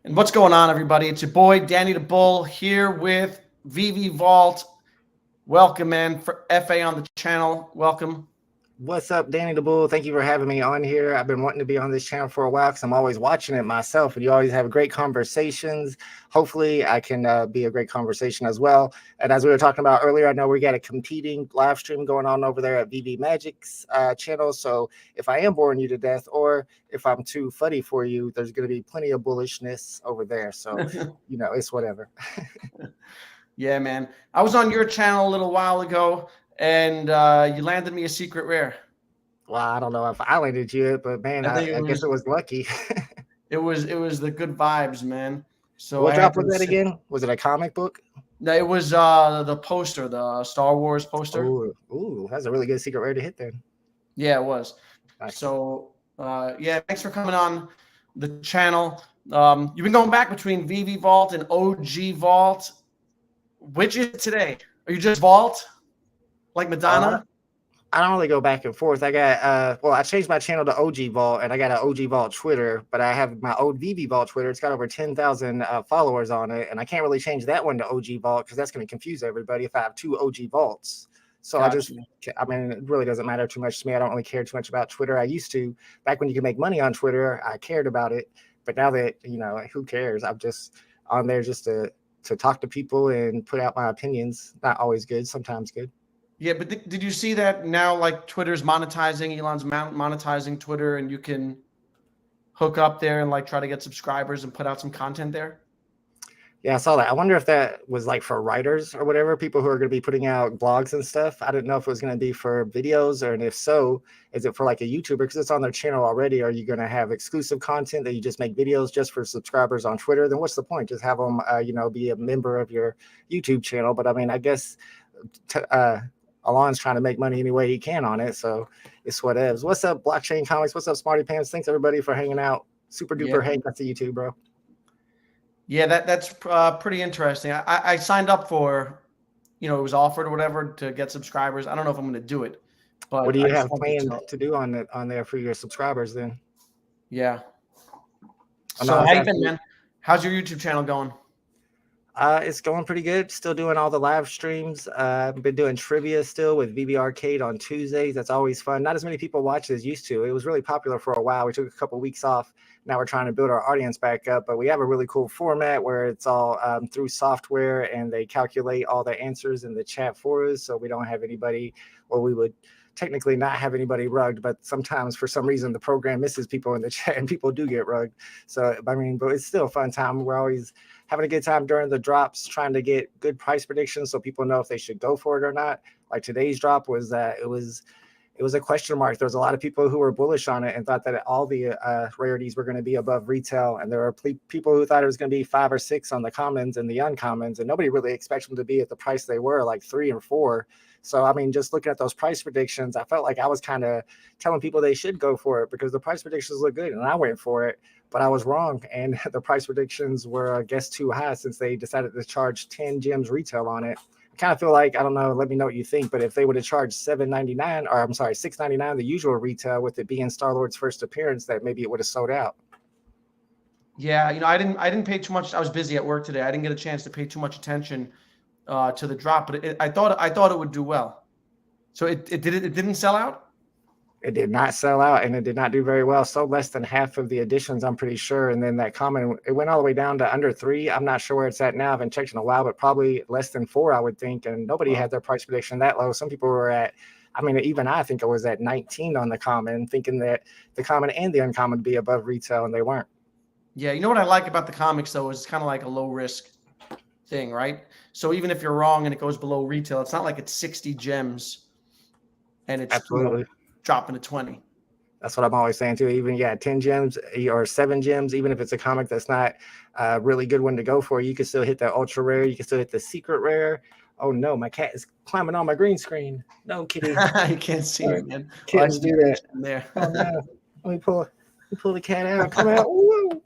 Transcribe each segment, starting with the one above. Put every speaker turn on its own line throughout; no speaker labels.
And what's going on, everybody? It's your boy, Danny the Bull, here with Veve Vault. Welcome, man. For FA on the channel. Welcome.
What's up, Danny the Bull? Thank you for having me on here. I've been wanting to be on this channel for a while because I'm always watching it myself, and you always have great conversations. Hopefully, I can be a great conversation as well. And as we were talking about earlier, I know we got a competing live stream going on over there at Veve Magic's channel. So if I am boring you to death, or if I'm too funny for you, there's going to be plenty of bullishness over there. So, it's whatever.
Yeah, man. I was on your channel a little while ago, and you landed me a secret rare.
Well, I don't know if I landed you, but man,
I think
I guess it was lucky.
it was the good vibes, man. So
What
I had
drop
to
was that again? Was it a comic book?
No, it was the poster, the Star Wars poster.
Ooh, that's a really good secret rare to hit then.
Yeah, it was.
Nice.
So yeah, thanks for coming on the channel. You've been going back between Veve Vault and OG Vault. Which is it today? Are you just Vault? Like Madonna?
I don't really go back and forth. I got I changed my channel to OG Vault, and I got an OG Vault Twitter, but I have my old Veve Vault Twitter. It's got over 10,000 followers on it, and I can't really change that one to OG Vault because that's going to confuse everybody if I have two OG Vaults. So
Gotcha.
I mean, it really doesn't matter too much to me. I don't really care too much about Twitter. I used to, back when you could make money on Twitter, I cared about it. But now that, who cares? I'm just on there just to talk to people and put out my opinions. Not always good, sometimes good.
Yeah, but did you see that now? Like Twitter's monetizing, Elon's monetizing Twitter, and you can hook up there and like try to get subscribers and put out some content there.
Yeah, I saw that. I wonder if that was like for writers or whatever, people who are going to be putting out blogs and stuff. I didn't know if it was going to be for videos, or and if so, is it for like a YouTuber because it's on their channel already? Are you going to have exclusive content that you just make videos just for subscribers on Twitter? Then what's the point? Just have them, be a member of your YouTube channel. But I mean, I guess Alon's trying to make money any way he can on it, so it's whatevs. What's up, Blockchain Comics? What's up, Smarty Pants? Thanks everybody for hanging out. Super duper hang out to you too, bro.
Yeah, that's pretty interesting. I signed up for, it was offered or whatever to get subscribers. I don't know if I'm going to do it, but
what do you have planned to do on there for your subscribers then?
Yeah. So how you been, man? How's your YouTube channel going?
It's going pretty good. Still doing all the live streams. I've been doing trivia still with Veve Arcade on Tuesdays. That's always fun. Not as many people watch as used to. It was really popular for a while. We took a couple weeks off. Now we're trying to build our audience back up, but we have a really cool format where it's all through software, and they calculate all the answers in the chat for us. So we don't have anybody, or we would technically not have anybody rugged, but sometimes for some reason the program misses people in the chat and people do get rugged. So I mean, but it's still a fun time. We're always having a good time during the drops, trying to get good price predictions so people know if they should go for it or not. Like today's drop was that it was a question mark. There was a lot of people who were bullish on it and thought that all the rarities were going to be above retail, and there were people who thought it was going to be 5 or 6 on the commons and the uncommons, and nobody really expected them to be at the price they were, like 3 or 4. So, I mean, just looking at those price predictions, I felt like I was kind of telling people they should go for it because the price predictions look good, and I went for it, but I was wrong. And the price predictions were, I guess, too high since they decided to charge 10 gems retail on it. I kind of feel like, I don't know, let me know what you think, but if they would have charged $7.99, or I'm sorry, $6.99, the usual retail, with it being Star-Lord's first appearance, that maybe it would have sold out.
Yeah, I didn't pay too much. I was busy at work today. I didn't get a chance to pay too much attention to the drop, but I thought it would do well. So it didn't sell out?
It did not sell out, and it did not do very well. Sold less than half of the editions, I'm pretty sure. And then that comment, it went all the way down to under 3. I'm not sure where it's at now. I haven't checked in a while, but probably less than 4, I would think. And nobody had their price prediction that low. Some people were at, I mean, even I think I was at 19 on the common, thinking that the common and the uncommon would be above retail, and they weren't.
Yeah, you know what I like about the comics, though, is it's kind of like a low risk thing, right? So even if you're wrong and it goes below retail, it's not like it's 60 gems and it's
absolutely
dropping to 20.
That's what I'm always saying too. Even 10 gems or 7 gems, even if it's a comic that's not a really good one to go for, you can still hit that ultra rare. You can still hit the secret rare. Oh no, my cat is climbing on my green screen. No, kitty.
You can't see it, man.
Kittens do that.
There.
Oh no. Let me pull the cat out. Come out. Whoa.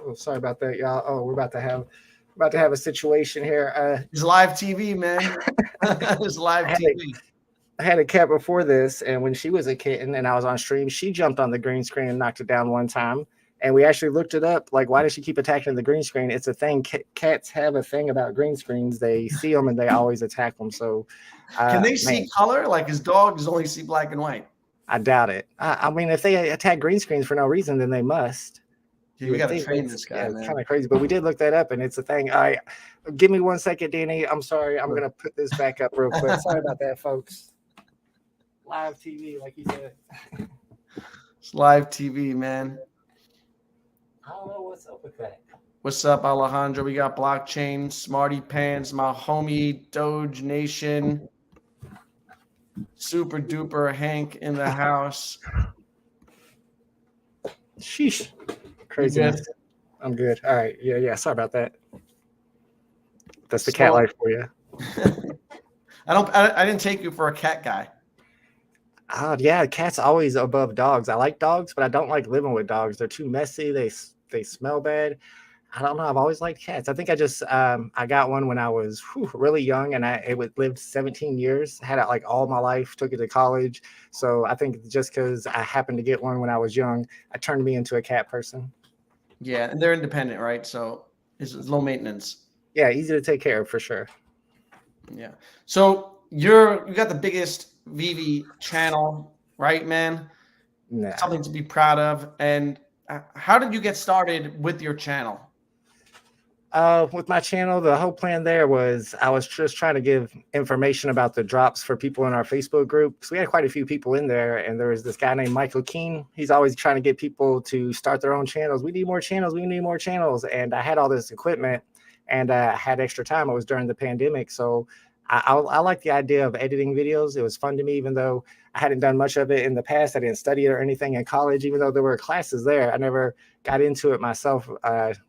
Oh, sorry about that, y'all. Oh, we're about to have a situation here.
It's live TV, man. It's live TV.
I had a cat before this, and when she was a kitten and I was on stream, she jumped on the green screen and knocked it down one time. And we actually looked it up. Like, why does she keep attacking the green screen? It's a thing. Cats have a thing about green screens. They see them and they always attack them. So,
Can they
man,
see color? Like his dogs only see black and white.
I doubt it. I mean, if they attack green screens for no reason, then they must.
Yeah,
You
we
would
got to
think
train
it's,
this guy,
yeah, it's
man.
kind of crazy, but we did look that up, and it's a thing. All right, give me 1 second, Danny. I'm sorry. I'm gonna put this back up real quick. Sorry about that, folks. Live TV, like you said.
It's live TV, man.
I don't know what's up with that.
What's up, Alejandro? We got Blockchain, Smarty Pants, my homie, Doge Nation, Super Duper Hank in the house.
Sheesh. Craziness. I'm good. All right. Yeah. Sorry about that. That's the cat life for you.
I didn't take you for a cat guy.
Yeah, cats always above dogs. I like dogs, but I don't like living with dogs. They're too messy. They smell bad. I don't know. I've always liked cats. I think I just I got one when I was really young, and lived 17 years. Had it like all my life. Took it to college. So I think just because I happened to get one when I was young, I turned me into a cat person.
Yeah, and they're independent, right? So it's low maintenance.
Yeah, easy to take care of for sure.
Yeah. So you got the biggest Veve channel, right, man?
Nah.
Something to be proud of. And how did you get started with your channel?
With my channel, the whole plan there was I was just trying to give information about the drops for people in our Facebook group. So we had quite a few people in there, and there was this guy named Michael Keene. He's always trying to get people to start their own channels. We need more channels. We need more channels. And I had all this equipment, and I had extra time. It was during the pandemic, so I like the idea of editing videos. It was fun to me, even though I hadn't done much of it in the past. I didn't study it or anything in college, even though there were classes there. I never got into it myself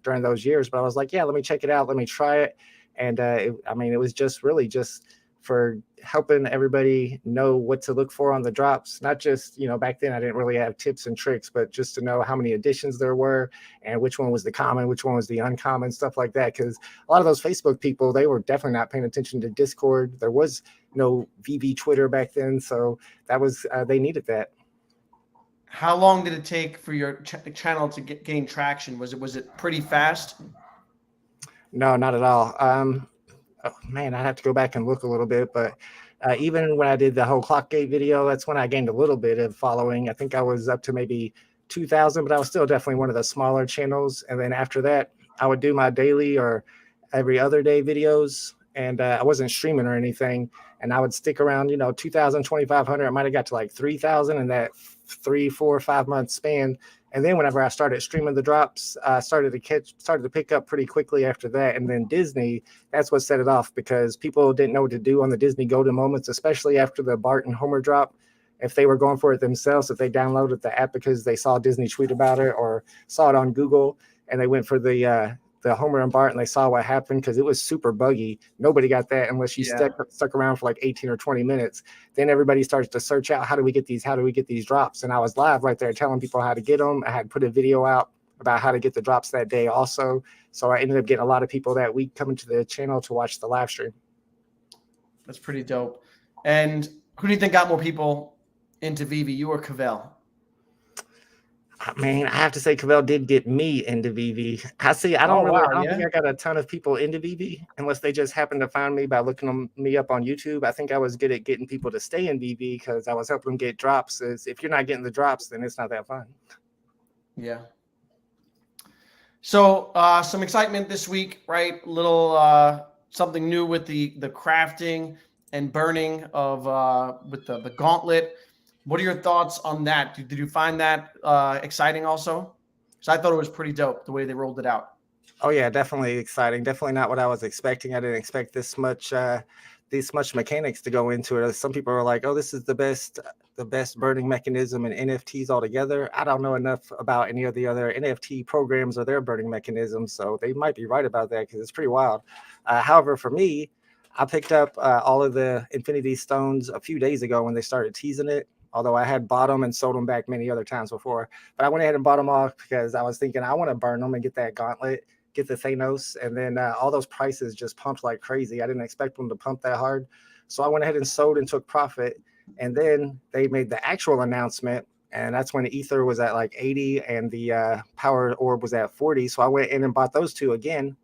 during those years, but I was like, yeah, let me check it out. Let me try it. And it was just really just for helping everybody know what to look for on the drops. Not just, back then I didn't really have tips and tricks, but just to know how many additions there were and which one was the common, which one was the uncommon, stuff like that. Because a lot of those Facebook people, they were definitely not paying attention to Discord. There was no VV Twitter back then. So that was, they needed that.
How long did it take for your channel to gain traction? Was it pretty fast?
No, not at all. Oh man, I'd have to go back and look a little bit, but even when I did the whole Clockgate video, that's when I gained a little bit of following. I think I was up to maybe 2,000, but I was still definitely one of the smaller channels. And then after that, I would do my daily or every other day videos, and I wasn't streaming or anything. And I would stick around, 2,000, 2,500. I might have got to like 3,000 in that 3, 4, 5 month span. And then whenever I started streaming the drops, I started to pick up pretty quickly after that. And then Disney, that's what set it off, because people didn't know what to do on the Disney Golden Moments, especially after the Bart and Homer drop. If they were going for it themselves, if they downloaded the app because they saw Disney tweet about it or saw it on Google, and they went for the Homer and Bart and they saw what happened, because it was super buggy. Nobody got that unless you stuck around for like 18 or 20 minutes. Then everybody starts to search out, how do we get these drops? And I was live right there telling people how to get them. I had put a video out about how to get the drops that day also. So I ended up getting a lot of people that week coming to the channel to watch the live stream.
That's pretty dope. And who do you think got more people into Veve, you or Cavell?
I mean, I have to say Cavell did get me into Veve. I don't think I got a ton of people into Veve unless they just happened to find me by looking me up on YouTube. I think I was good at getting people to stay in Veve because I was helping them get drops. If you're not getting the drops, then it's not that fun.
Yeah. So some excitement this week, right? Little something new with the crafting and burning of with the gauntlet. What are your thoughts on that? Did you find that exciting also? So I thought it was pretty dope the way they rolled it out.
Oh yeah, definitely exciting. Definitely not what I was expecting. I didn't expect this much mechanics to go into it. Some people are like, "Oh, this is the best burning mechanism in NFTs altogether." I don't know enough about any of the other NFT programs or their burning mechanisms, so they might be right about that because it's pretty wild. However, for me, I picked up all of the Infinity Stones a few days ago when they started teasing it. Although I had bought them and sold them back many other times before. But I went ahead and bought them off because I was thinking I want to burn them and get that gauntlet, get the Thanos. And then all those prices just pumped like crazy. I didn't expect them to pump that hard. So I went ahead and sold and took profit. And then they made the actual announcement. and that's when Ether was at like 80 and the Power Orb was at 40. So I went in and bought those two again,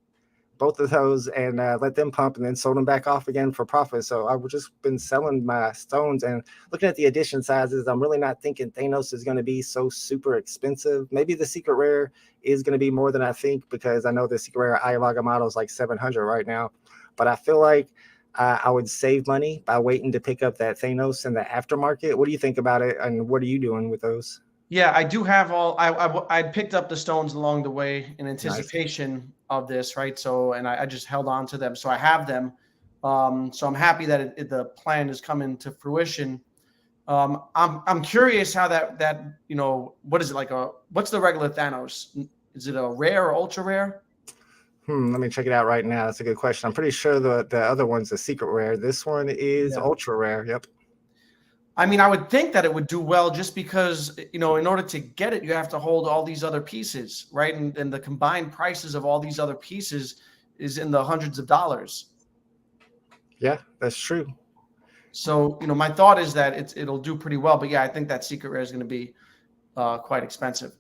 both of those, and let them pump, and then sold them back off again for profit. So I've just been selling my stones and looking at the edition sizes. I'm really not thinking Thanos is going to be so super expensive. Maybe the secret rare is going to be more than I think, because I know the secret rare Ayavaga model is like 700 right now. But I feel like I would save money by waiting to pick up that Thanos in the aftermarket. What do you think about it, and what are you doing with those?
Yeah, I do have all. I picked up the stones along the way in
Nice.
anticipation of this, right? So, and I just held on to them, so I have them. So I'm happy that the plan is coming to fruition. I'm curious how that what is it like what's the regular Thanos? Is it a rare or ultra rare?
Let me check it out right now. That's a good question. I'm pretty sure the other one's a secret rare. This one is
Yeah.
ultra rare. Yep.
I mean, I would think that it would do well just because, in order to get it, you have to hold all these other pieces, right? And the combined prices of all these other pieces is in the hundreds of dollars.
Yeah, that's true.
So, my thought is that it'll do pretty well. But yeah, I think that secret rare is going to be quite expensive.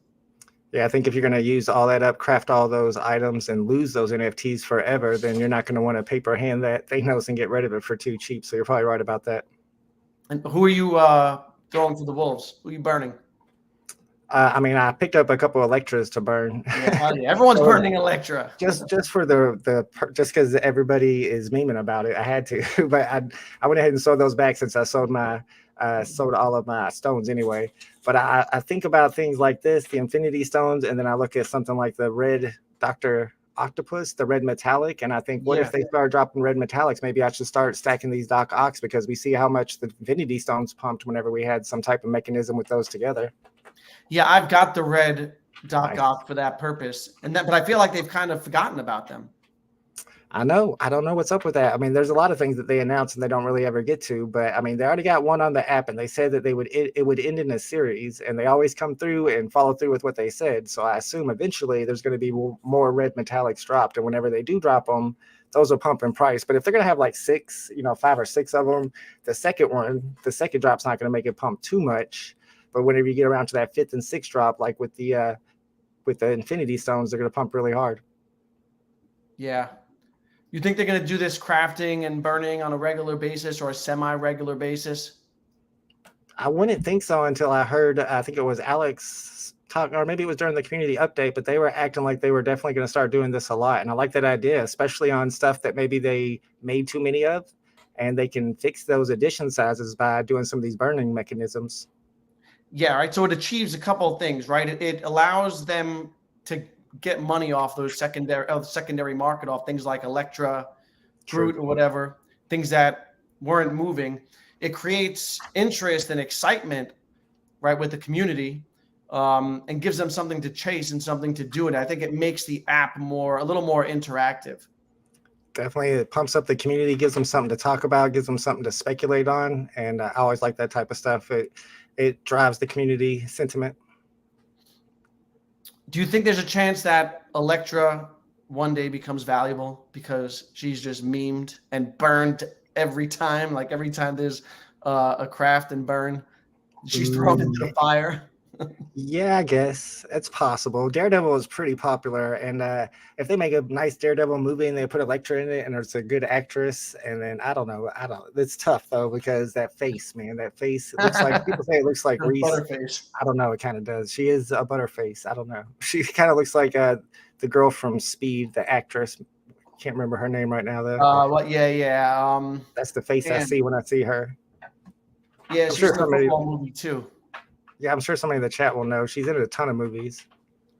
Yeah, I think if you're going to use all that up, craft all those items, and lose those NFTs forever, then you're not going to want to paper hand that Thanos and get rid of it for too cheap. So you're probably right about that.
And who are you throwing to the wolves? Who are you burning?
I mean, I picked up a couple Electras to burn.
Yeah, everyone's
So
burning Electra.
just for just because everybody is memeing about it, I had to. But I went ahead and sold those back since I sold all of my stones anyway. But I think about things like this, the Infinity Stones, and then I look at something like the red Dr. Octopus, the red metallic, and I think, what if they start dropping red metallics? Maybe I should start stacking these Doc Ox, because we see how much the Infinity Stones pumped whenever we had some type of mechanism with those together.
Yeah, I've got the red Doc
Nice.
Ock for that purpose, but I feel like they've kind of forgotten about them.
I know. I don't know what's up with that. I mean, there's a lot of things that they announce and they don't really ever get to. But I mean, they already got one on the app, and they said that it would end in a series, and they always come through and follow through with what they said. So I assume eventually there's going to be more red metallics dropped, and whenever they do drop them, those will pump in price. But if they're going to have like 5 or 6 of them, the second drop's not going to make it pump too much. But whenever you get around to that 5th and 6th drop, like with the Infinity Stones, they're going to pump really hard.
Yeah. You think they're going to do this crafting and burning on a regular basis or a semi-regular basis?
I wouldn't think so until I heard, I think it was Alex talk, or maybe it was during the community update, but they were acting like they were definitely going to start doing this a lot. And I like that idea, especially on stuff that maybe they made too many of, and they can fix those edition sizes by doing some of these burning mechanisms.
Yeah, right. So it achieves a couple of things, right? It allows them to get money off those secondary market, off things like Electra, Groot, or whatever, things that weren't moving. It creates interest and excitement, right, with the community, and gives them something to chase and something to do. And I think it makes the app a little more interactive.
Definitely, it pumps up the community, gives them something to talk about, gives them something to speculate on, and I always like that type of stuff. It drives the community sentiment.
Do you think there's a chance that Electra one day becomes valuable because she's just memed and burned every time? Like every time there's a craft and burn, she's thrown into the fire.
Yeah, I guess it's possible. Daredevil is pretty popular, and if they make a nice Daredevil movie and they put Elektra in it, and it's a good actress, and then I don't know, it's tough though, because that face, man, it looks like, people say it looks like Reese.
Butterface.
I don't know, it kind of does. She is a butterface. I don't know. She kind of looks like the girl from Speed, the actress. Can't remember her name right now though.
Yeah.
That's the face I see when I see her.
Yeah, she's in a football movie too.
Yeah, I'm sure somebody in the chat will know. She's in a ton of movies.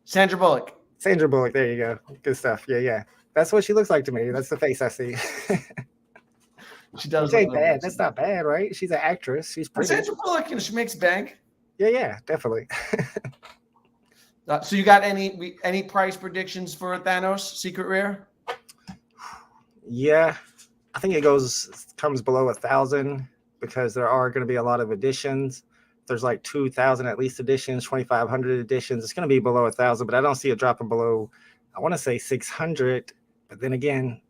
Sandra Bullock.
Sandra Bullock. There you go. Good stuff. Yeah. That's what she looks like to me. That's the face I see.
She does.
Which ain't bad. That's not bad, right? She's an actress. She's pretty.
Sandra Bullock, she makes bank.
Yeah, definitely.
So you got any price predictions for Thanos Secret Rare?
Yeah, I think it comes below 1,000 because there are going to be a lot of editions. There's like 2,000 at least editions, 2,500 editions. It's going to be below 1,000, but I don't see it dropping below, I want to say 600. But then again,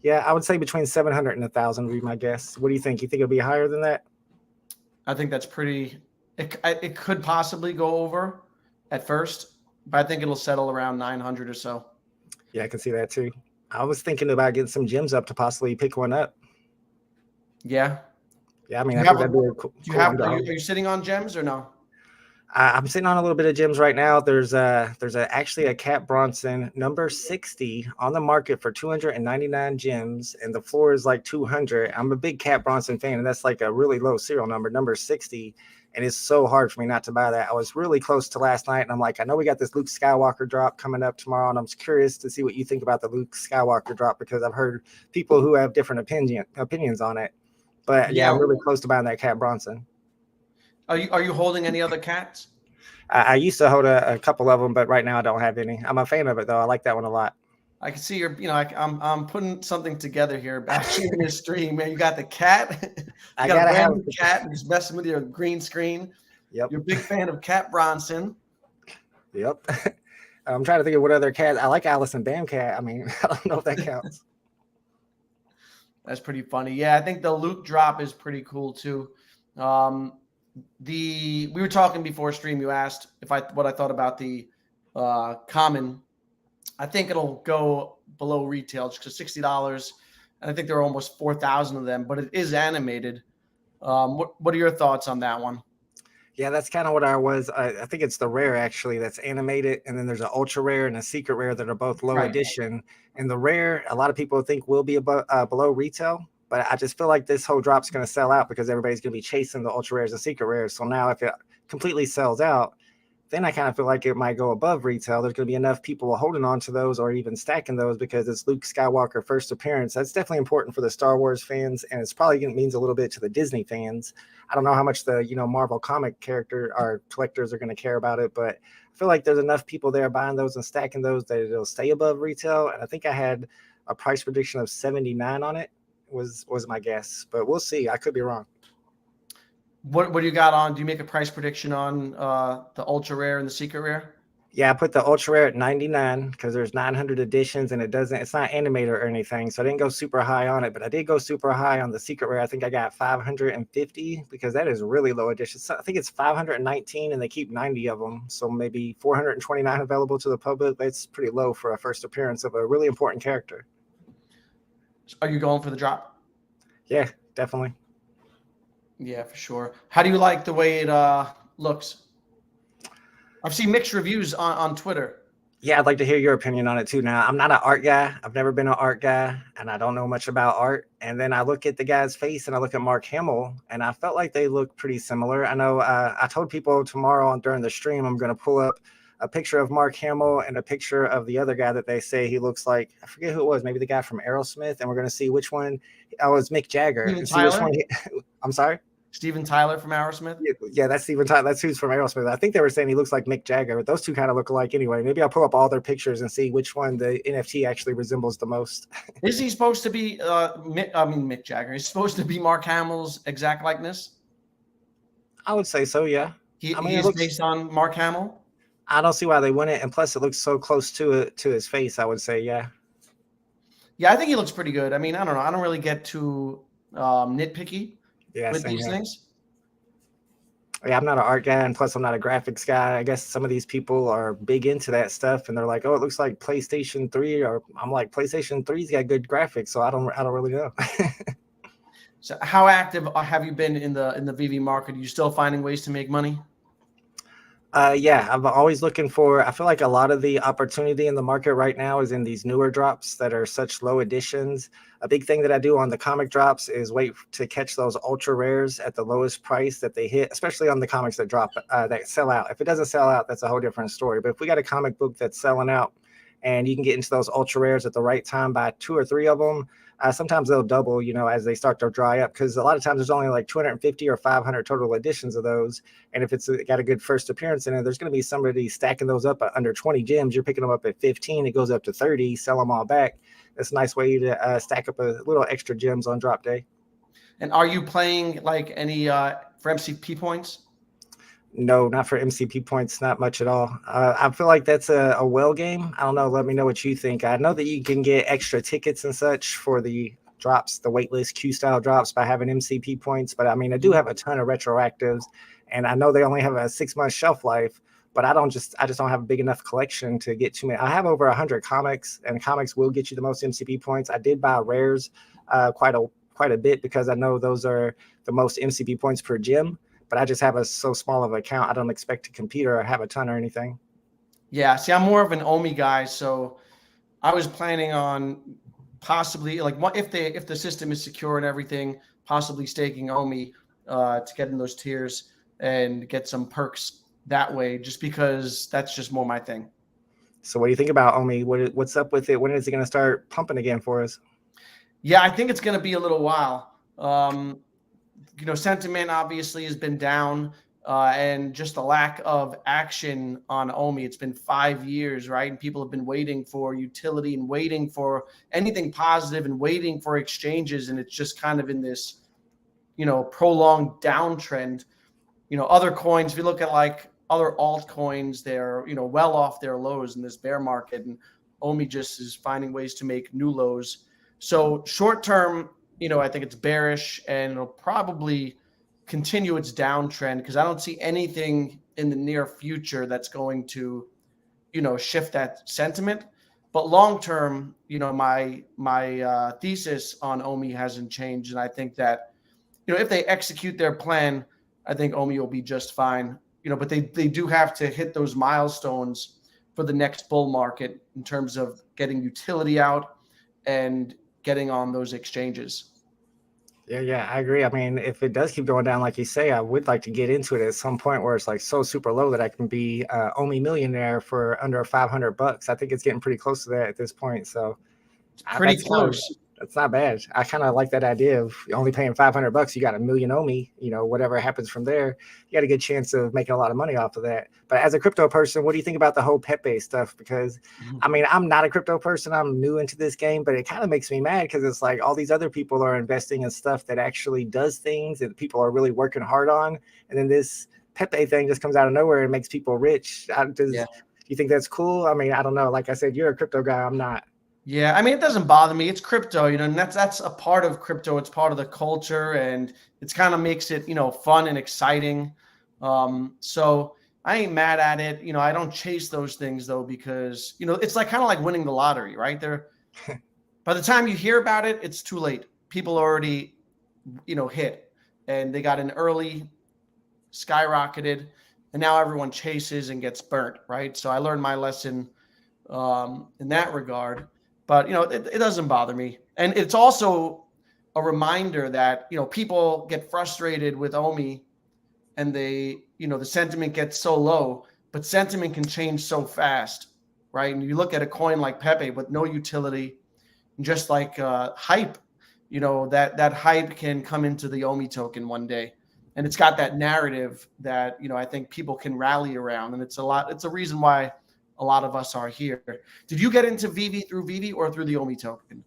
yeah, I would say between 700 and 1,000 would be my guess. What do you think? You think it'll be higher than that?
I think that's pretty It could possibly go over at first, but I think it'll settle around 900 or so.
Yeah, I can see that too. I was thinking about getting some gems up to possibly pick one up.
Yeah.
Yeah, I mean,
Do
I
you
think
have?
that'd be a cool,
Do you
cool
have?
one to
Are
hold.
you sitting on gems or no?
I'm sitting on a little bit of gems right now. Actually a Cat Bronson number 60 on the market for 299 gems, and the floor is like 200. I'm a big Cat Bronson fan, and that's like a really low serial number 60. And it's so hard for me not to buy that. I was really close to last night, and I'm like, I know we got this Luke Skywalker drop coming up tomorrow, and I'm curious to see what you think about the Luke Skywalker drop because I've heard people who have different opinions on it. But yeah, I'm
Yeah.
really close to buying that Cat Bronson.
Are you holding any other cats?
I used to hold a couple of them, but right now I don't have any. I'm a fan of it though. I like that one a lot.
I can see I'm putting something together here actually in this stream, man. You got the cat, you
I
got a
gotta
brand
have.
new cat, and he's messing with your green screen.
Yep.
You're a big fan of Cat Bronson.
Yep. I'm trying to think of what other cat. I like Allison Bamcat. I mean, I don't know if that counts.
That's pretty funny. Yeah, I think the Luke drop is pretty cool too. We were talking before stream. You asked what I thought about the common. I think it'll go below retail just because $60, and I think there are almost 4,000 of them. But it is animated. What are your thoughts on that one?
Yeah, that's kind of what I was. I think it's the rare actually that's animated, and then there's an ultra rare and a secret rare that are both low
Right.
edition. And the rare, a lot of people think will be below retail, but I just feel like this whole drop's going to sell out because everybody's going to be chasing the ultra rares and secret rares. So now, if it completely sells out, then I kind of feel like it might go above retail. There's going to be enough people holding on to those or even stacking those because it's Luke Skywalker first appearance. That's definitely important for the Star Wars fans, and it's probably going to means a little bit to the Disney fans. I don't know how much the Marvel comic character or collectors are going to care about it, but I feel like there's enough people there buying those and stacking those that it'll stay above retail. And I think I had a price prediction of 79 on it was my guess, but we'll see. I could be wrong.
What do you got on? Do you make a price prediction on the ultra rare and the secret rare?
Yeah, I put the ultra rare at 99 because there's 900 editions and it's not animated or anything. So I didn't go super high on it, but I did go super high on the secret rare. I think I got 550 because that is really low edition. So I think it's 519 and they keep 90 of them. So maybe 429 available to the public. That's pretty low for a first appearance of a really important character.
Are you going for the drop?
Yeah, definitely.
Yeah, for sure. How do you like the way it looks? I've seen mixed reviews on Twitter.
Yeah, I'd like to hear your opinion on it too. Now, I'm not an art guy. I've never been an art guy, and I don't know much about art. And then I look at the guy's face and I look at Mark Hamill, and I felt like they look pretty similar. I know I told people tomorrow during the stream I'm going to pull up a picture of Mark Hamill and a picture of the other guy that they say he looks like. I forget who it was, maybe the guy from Aerosmith, and we're going to see which one. Oh, it's Mick Jagger.
Steven
See which
Tyler?
one I'm sorry?
Steven Tyler from Aerosmith.
Yeah, that's Steven Tyler. That's who's from Aerosmith. I think they were saying he looks like Mick Jagger. Those two kind of look alike anyway. Maybe I'll pull up all their pictures and see which one the NFT actually resembles the most.
Is he supposed to be Mick Jagger? He's supposed to be Mark Hamill's exact likeness?
I would say so, yeah.
He
I mean,
is
it looks,
based on Mark Hamill?
I don't see why they wouldn't. And plus, it looks so close to his face, I would say, yeah.
Yeah, I think he looks pretty good. I mean, I don't know. I don't really get too nitpicky with
Same
these
here.
things.
Yeah, I'm not an art guy, and plus I'm not a graphics guy. I guess some of these people are big into that stuff, and they're like, "Oh, it looks like PlayStation 3," or I'm like, "PlayStation 3's got good graphics," so I don't really know.
So, how active have you been in the VV market? Are you still finding ways to make money?
Yeah, I'm always looking for. I feel like a lot of the opportunity in the market right now is in these newer drops that are such low editions. A big thing that I do on the comic drops is wait to catch those ultra rares at the lowest price that they hit, especially on the comics that drop that sell out. If it doesn't sell out, that's a whole different story. But if we got a comic book that's selling out, and you can get into those ultra rares at the right time, buy 2 or 3 of them. Sometimes they'll double, as they start to dry up, because a lot of times there's only like 250 or 500 total editions of those. And if it's got a good first appearance in it, there's going to be somebody stacking those up at under 20 gems. You're picking them up at 15. It goes up to 30, sell them all back. That's a nice way to stack up a little extra gems on drop day.
And are you playing like any for MCP points?
No, not for MCP points, not much at all. I feel like that's a well game. I don't know. Let me know what you think. I know that you can get extra tickets and such for the drops, the waitlist Q style drops by having MCP points. But I mean, I do have a ton of retroactives, and I know they only have a 6-month shelf life. But I just don't have a big enough collection to get too many. I have over 100 comics, and comics will get you the most MCP points. I did buy rares quite a bit because I know those are the most MCP points per gym. But I just have so small of an account. I don't expect to compete or have a ton or anything.
Yeah, see, I'm more of an Omi guy, so I was planning on possibly like what if the system is secure and everything, possibly staking Omi to get in those tiers and get some perks that way, just because that's just more my thing.
So what do you think about Omi? What's up with it? When is it going to start pumping again for us?
Yeah, I think it's going to be a little while. Sentiment obviously has been down, and just the lack of action on Omi. It's been 5 years, right? And people have been waiting for utility and waiting for anything positive and waiting for exchanges. And it's just kind of in this, prolonged downtrend. Other coins, if you look at like other altcoins, they're, well off their lows in this bear market. And Omi just is finding ways to make new lows. So short term, I think it's bearish, and it'll probably continue its downtrend because I don't see anything in the near future that's going to, shift that sentiment. But long term, my thesis on Omi hasn't changed, and I think that, if they execute their plan, I think Omi will be just fine. But they do have to hit those milestones for the next bull market in terms of getting utility out and getting on those exchanges.
Yeah, I agree. I mean, if it does keep going down, like you say, I would like to get into it at some point where it's like so super low that I can be Omi millionaire for under $500. I think it's getting pretty close to that at this point. So
It's pretty close.
That's not bad. I kind of like that idea of only paying $500. You got a million Omi, whatever happens from there, you got a good chance of making a lot of money off of that. But as a crypto person, what do you think about the whole Pepe stuff? Because I mean, I'm not a crypto person. I'm new into this game, but it kind of makes me mad because it's like all these other people are investing in stuff that actually does things that people are really working hard on. And then this Pepe thing just comes out of nowhere and makes people rich. Do you think that's cool? I mean, I don't know. Like I said, you're a crypto guy. I'm not.
Yeah, I mean, it doesn't bother me. It's crypto, and that's a part of crypto. It's part of the culture, and it's kind of makes it, fun and exciting. So I ain't mad at it. I don't chase those things though, because it's like kind of like winning the lottery, right? By the time you hear about it, it's too late. People already, hit, and they got an early, skyrocketed, and now everyone chases and gets burnt, right? So I learned my lesson in that regard. But, it doesn't bother me. And it's also a reminder that, people get frustrated with Omi and they, the sentiment gets so low, but sentiment can change so fast, right? And you look at a coin like Pepe with no utility, just like hype, that hype can come into the Omi token one day. And it's got that narrative that, I think people can rally around. And it's a reason why a lot of us are here. Did you get into Veve through Veve or through the Omi token?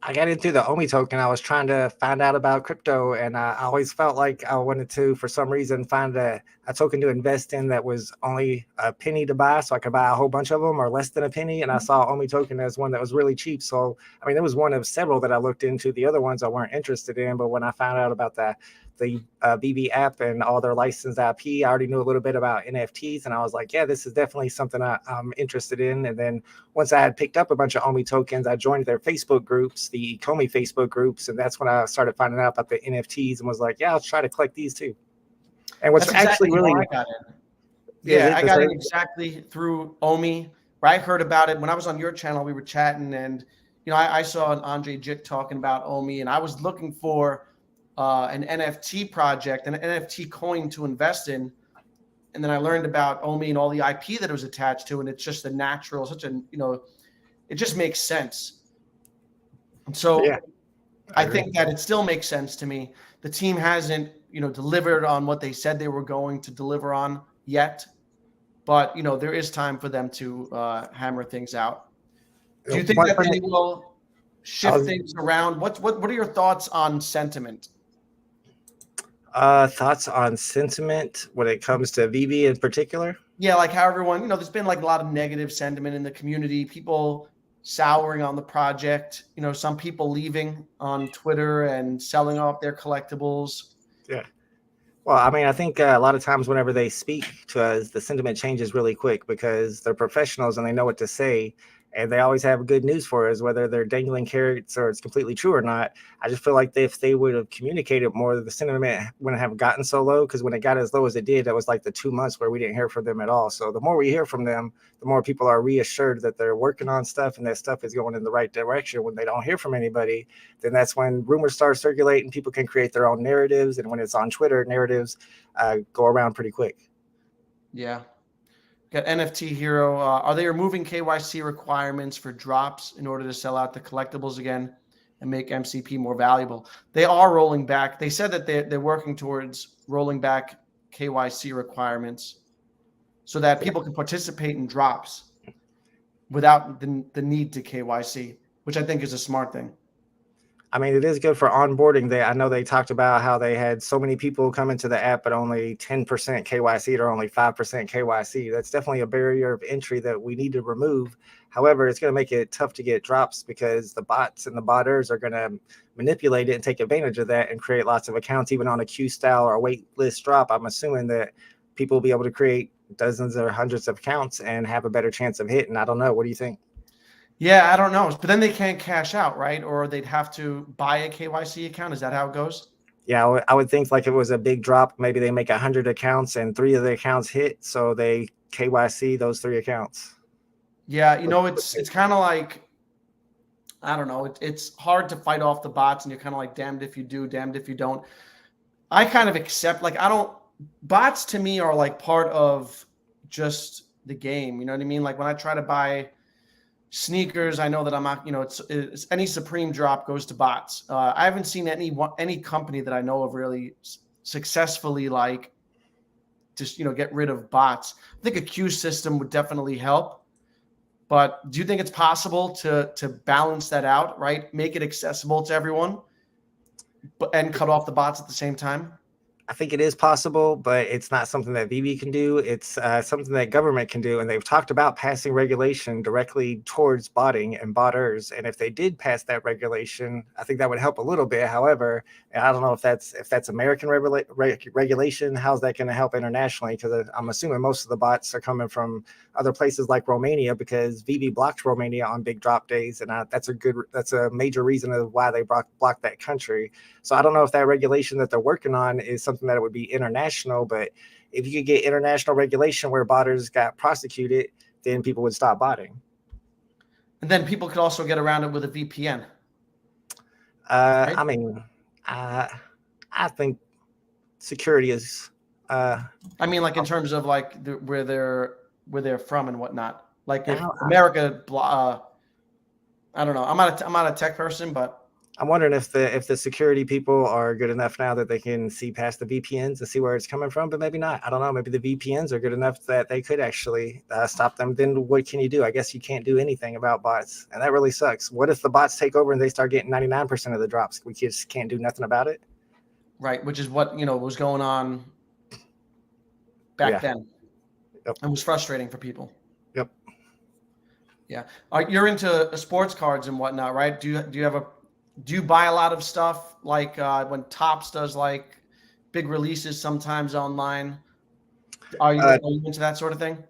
I got into the Omi token. I was trying to find out about crypto, and I always felt like I wanted to, for some reason, find a token to invest in that was only a penny to buy, so I could buy a whole bunch of them, or less than a penny. And I saw Omi token as one that was really cheap. So, I mean, it was one of several that I looked into. The other ones I weren't interested in, but when I found out about the Veve app and all their licensed IP, I already knew a little bit about NFTs, and I was like, yeah, this is definitely something I'm interested in. And then once I had picked up a bunch of Omi tokens, I joined their Facebook groups, the Comey Facebook groups, and that's when I started finding out about the NFTs and was like, yeah, I'll try to collect these too. And what's actually really,
I got it. Yeah, I got it exactly through Omi. Right, I heard about it when I was on your channel. We were chatting, and I saw an Andre Jik talking about Omi, and I was looking for an NFT project, an NFT coin to invest in. And then I learned about Omi and all the IP that it was attached to. And it's just a natural, it just makes sense. And so yeah, I think that it still makes sense to me. The team hasn't, delivered on what they said they were going to deliver on yet. But, there is time for them to hammer things out. Do you think that they will shift things around? What are your thoughts on sentiment?
Thoughts on sentiment when it comes to Veve in particular?
Yeah, like how everyone, there's been like a lot of negative sentiment in the community. People souring on the project. You know, some people leaving on Twitter and selling off their collectibles.
Yeah. Well, I mean, I think a lot of times whenever they speak to us, the sentiment changes really quick because they're professionals and they know what to say. And they always have good news for us, whether they're dangling carrots or it's completely true or not. I just feel like if they would have communicated more, the sentiment wouldn't have gotten so low. Because when it got as low as it did, that was like the 2 months where we didn't hear from them at all. So the more we hear from them, the more people are reassured that they're working on stuff and that stuff is going in the right direction. When they don't hear from anybody, then that's when rumors start circulating. People can create their own narratives. And when it's on Twitter, narratives go around pretty quick.
Yeah. Got NFT Hero. Are they removing KYC requirements for drops in order to sell out the collectibles again and make MCP more valuable? They are rolling back. They said that they're working towards rolling back KYC requirements so that people can participate in drops without the need to KYC, which I think is a smart thing.
I mean, it is good for onboarding. I know they talked about how they had so many people come into the app, but only 10% KYC or only 5% KYC. That's definitely a barrier of entry that we need to remove. However, it's going to make it tough to get drops because the bots and the botters are going to manipulate it and take advantage of that and create lots of accounts, even on a queue style or wait list drop. I'm assuming that people will be able to create dozens or hundreds of accounts and have a better chance of hitting. I don't know. What do you think?
Yeah, I don't know. But then they can't cash out, right? Or they'd have to buy a KYC account. Is that how it goes?
Yeah, I would think like if it was a big drop, maybe they make 100 accounts and 3 of the accounts hit, so they KYC those 3 accounts.
Yeah, you know, it's kind of like, I don't know. It's hard to fight off the bots, and you're kind of like damned if you do, damned if you don't. I kind of accept, like, I don't, bots to me are like part of just the game. You know what I mean? Like when I try to buy sneakers, I know that I'm not, you know, it's any Supreme drop goes to bots. I haven't seen any company that I know of really successfully like just, you know, get rid of bots. I think a queue system would definitely help. But do you think it's possible to balance that out, right? Make it accessible to everyone, and cut off the bots at the same time?
I think it is possible, but it's not something that Veve can do. It's something that government can do. And they've talked about passing regulation directly towards botting and botters. And if they did pass that regulation, I think that would help a little bit. However, I don't know if that's American regulation. How's that going to help internationally? Because I'm assuming most of the bots are coming from other places like Romania, because Veve blocked Romania on big drop days. And that's a major reason of why they blocked that country. So I don't know if that regulation that they're working on is something that it would be international, but if you could get international regulation where botters got prosecuted, then people would stop botting.
And then people could also get around it with a VPN. Right?
I mean, I think security is.
I mean, like in terms of like where they're from and whatnot. Like if
Now,
America, I don't know. I'm not a tech person, but
I'm wondering if the security people are good enough now that they can see past the VPNs and see where it's coming from, but maybe not. I don't know. Maybe the VPNs are good enough that they could actually stop them. Then what can you do? I guess you can't do anything about bots, and that really sucks. What if the bots take over and they start getting 99% of the drops? We just can't do nothing about it.
right, which is what, you know, was going on back then.
Yep.
It was frustrating for people.
Yep.
Yeah. You're into sports cards and whatnot, right? Do you buy a lot of stuff like when Topps does like big releases sometimes online? Are you into that sort of thing?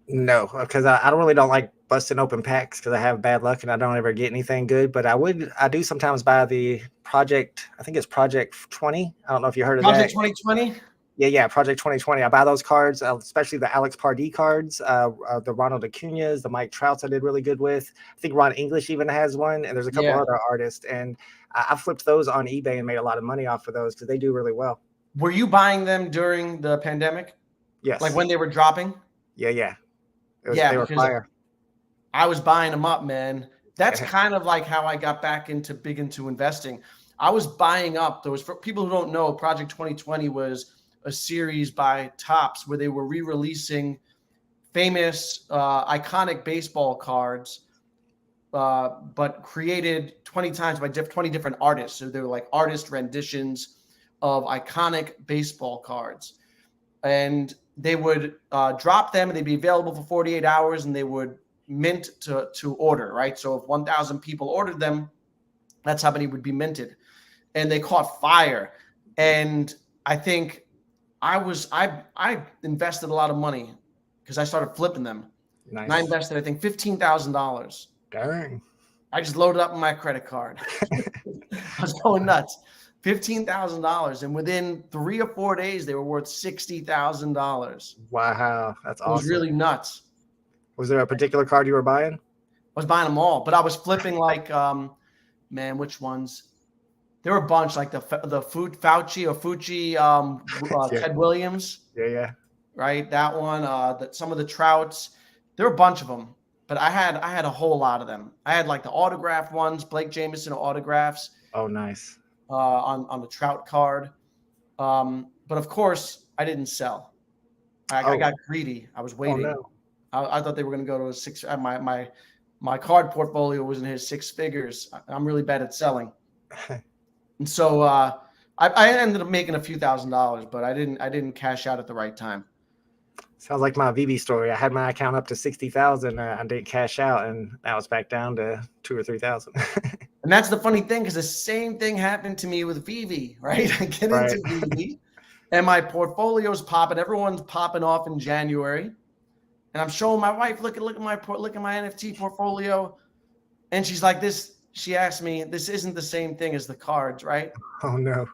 No, because I don't like busting open packs because I have bad luck and I don't ever get anything good. But I do sometimes buy the Project. I think it's Project 20. I don't know if you heard of
Project
that.
2020?
Yeah, Project 2020. I buy those cards, especially the Alex Pardee cards, the Ronald Acuña's, the Mike Trouts I did really good with. I think Ron English even has one, and there's a couple other artists. And I flipped those on eBay and made a lot of money off of those because they do really well.
Were you buying them during the pandemic?
Yes.
Like when they were dropping?
Yeah.
They were fire. I was buying them up, man. That's kind of like how I got back into investing. I was buying up those. For people who don't know, Project 2020 was a series by Topps where they were re-releasing famous, iconic baseball cards, but created 20 times by 20 different artists. So they were like artist renditions of iconic baseball cards. And they would drop them and they'd be available for 48 hours and they would mint to order, right? So if 1,000 people ordered them, that's how many would be minted. And they caught fire. And I think I invested a lot of money because I started flipping them.
Nice.
And I invested, I think, $15,000.
Dang.
I just loaded up my credit card. I was going nuts. $15,000, and within 3 or 4 days, they were worth $60,000.
Wow, that's awesome.
It was really nuts.
Was there a particular card you were buying?
I was buying them all, but I was flipping like, man, which ones? There were a bunch, like the Fauci or Fucci,
Yeah.
Ted Williams.
Yeah.
Right, that one. Some of the Trouts. There were a bunch of them, but I had a whole lot of them. I had like the autographed ones, Blake Jameson autographs.
Oh, nice.
On the Trout card. But of course, I didn't sell. I got greedy. I was waiting.
Oh,
no. I thought they were going to go to a six. My card portfolio was in his 6 figures. I'm really bad at selling, and so I ended up making a few $1,000s, but I didn't cash out at the right time.
Sounds like my Veve story. I had my account up to 60,000. I didn't cash out, and now it's back down to 2,000 or 3,000.
And that's the funny thing, because the same thing happened to me with Veve, right? I get into Veve, and my portfolio's popping. Everyone's popping off in January, and I'm showing my wife, look at my NFT portfolio, and she's like, this. She asked me, "This isn't the same thing as the cards, right?"
Oh no.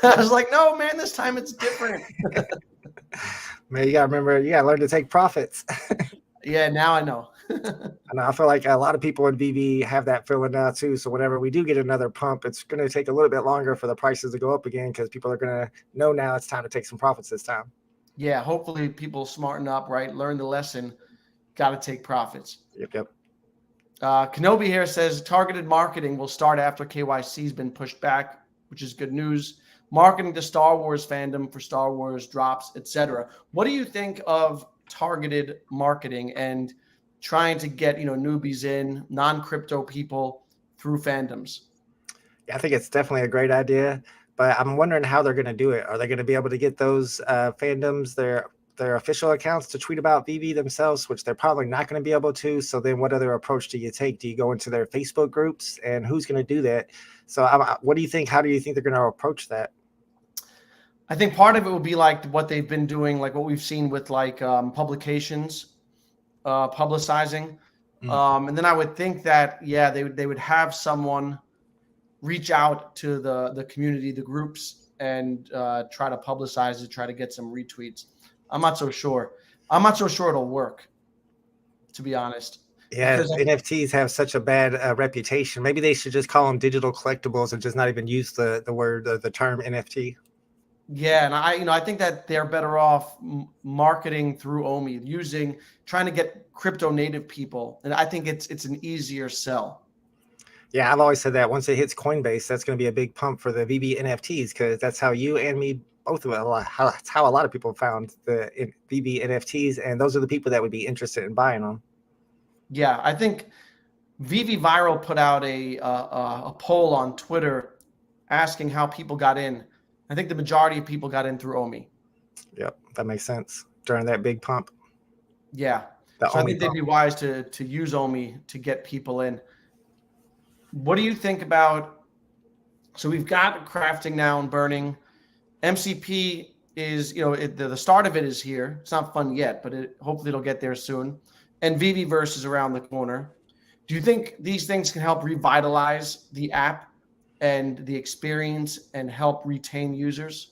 I was like, "No, man, this time it's different."
Man, you gotta remember, you gotta learn to take profits.
Yeah, now I know.
And I feel like a lot of people in Veve have that feeling now too. So whenever we do get another pump, it's going to take a little bit longer for the prices to go up again, because people are going to know now it's time to take some profits this time.
Yeah, hopefully people smarten up, right? Learn the lesson. Got to take profits.
Yep.
Kenobi here says targeted marketing will start after KYC's been pushed back, which is good news. Marketing to Star Wars fandom for Star Wars drops, etc. What do you think of targeted marketing and trying to get newbies in, non-crypto people through fandoms?
Yeah, I think it's definitely a great idea, but I'm wondering how they're going to do it. Are they going to be able to get those fandoms, their official accounts, to tweet about Veve themselves, which they're probably not going to be able to? So then what other approach do you take? Do you go into their Facebook groups, and who's going to do that? So what do you think? How do you think they're going to approach that?
I think part of it will be like what they've been doing, like what we've seen with like publications, publicizing. And then I would think that, they would have someone reach out to the community, the groups, and try to publicize it, try to get some retweets. I'm not so sure. I'm not so sure it'll work, to be honest.
Yeah, NFTs have such a bad reputation. Maybe they should just call them digital collectibles and just not even use the term NFT.
Yeah, and I think that they're better off marketing through OMI, trying to get crypto native people, and I think it's an easier sell.
Yeah, I've always said that once it hits Coinbase, that's going to be a big pump for the Veve NFTs, because that's how you and me both of it. That's how a lot of people found the Veve NFTs, and those are the people that would be interested in buying them.
Yeah, I think Veve Viral put out a poll on Twitter asking how people got in. I think the majority of people got in through OMI.
Yep, that makes sense during that big pump.
Yeah, so I think they'd be wise to use OMI to get people in. What do you think about? So we've got crafting now and burning. MCP is, the start of it is here. It's not fun yet, but hopefully it'll get there soon. And Veveverse is around the corner. Do you think these things can help revitalize the app and the experience and help retain users?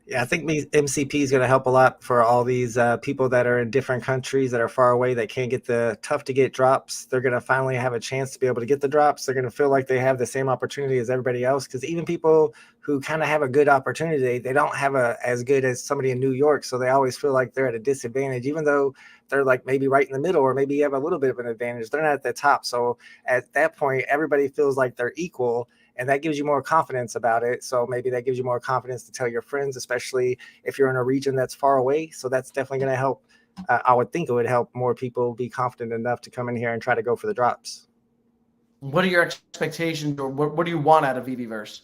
Yeah, I think MCP is going to help a lot for all these people that are in different countries that are far away, that can't get the tough to get drops. They're going to finally have a chance to be able to get the drops. They're going to feel like they have the same opportunity as everybody else, because even people who kind of have a good opportunity, they don't have as good as somebody in New York. So they always feel like they're at a disadvantage, even though they're like maybe right in the middle, or maybe you have a little bit of an advantage. They're not at the top. So at that point, everybody feels like they're equal. And that gives you more confidence about it. So maybe that gives you more confidence to tell your friends, especially if you're in a region that's far away. So that's definitely going to help. I would think it would help more people be confident enough to come in here and try to go for the drops.
What are your expectations, or what do you want out of Veveverse?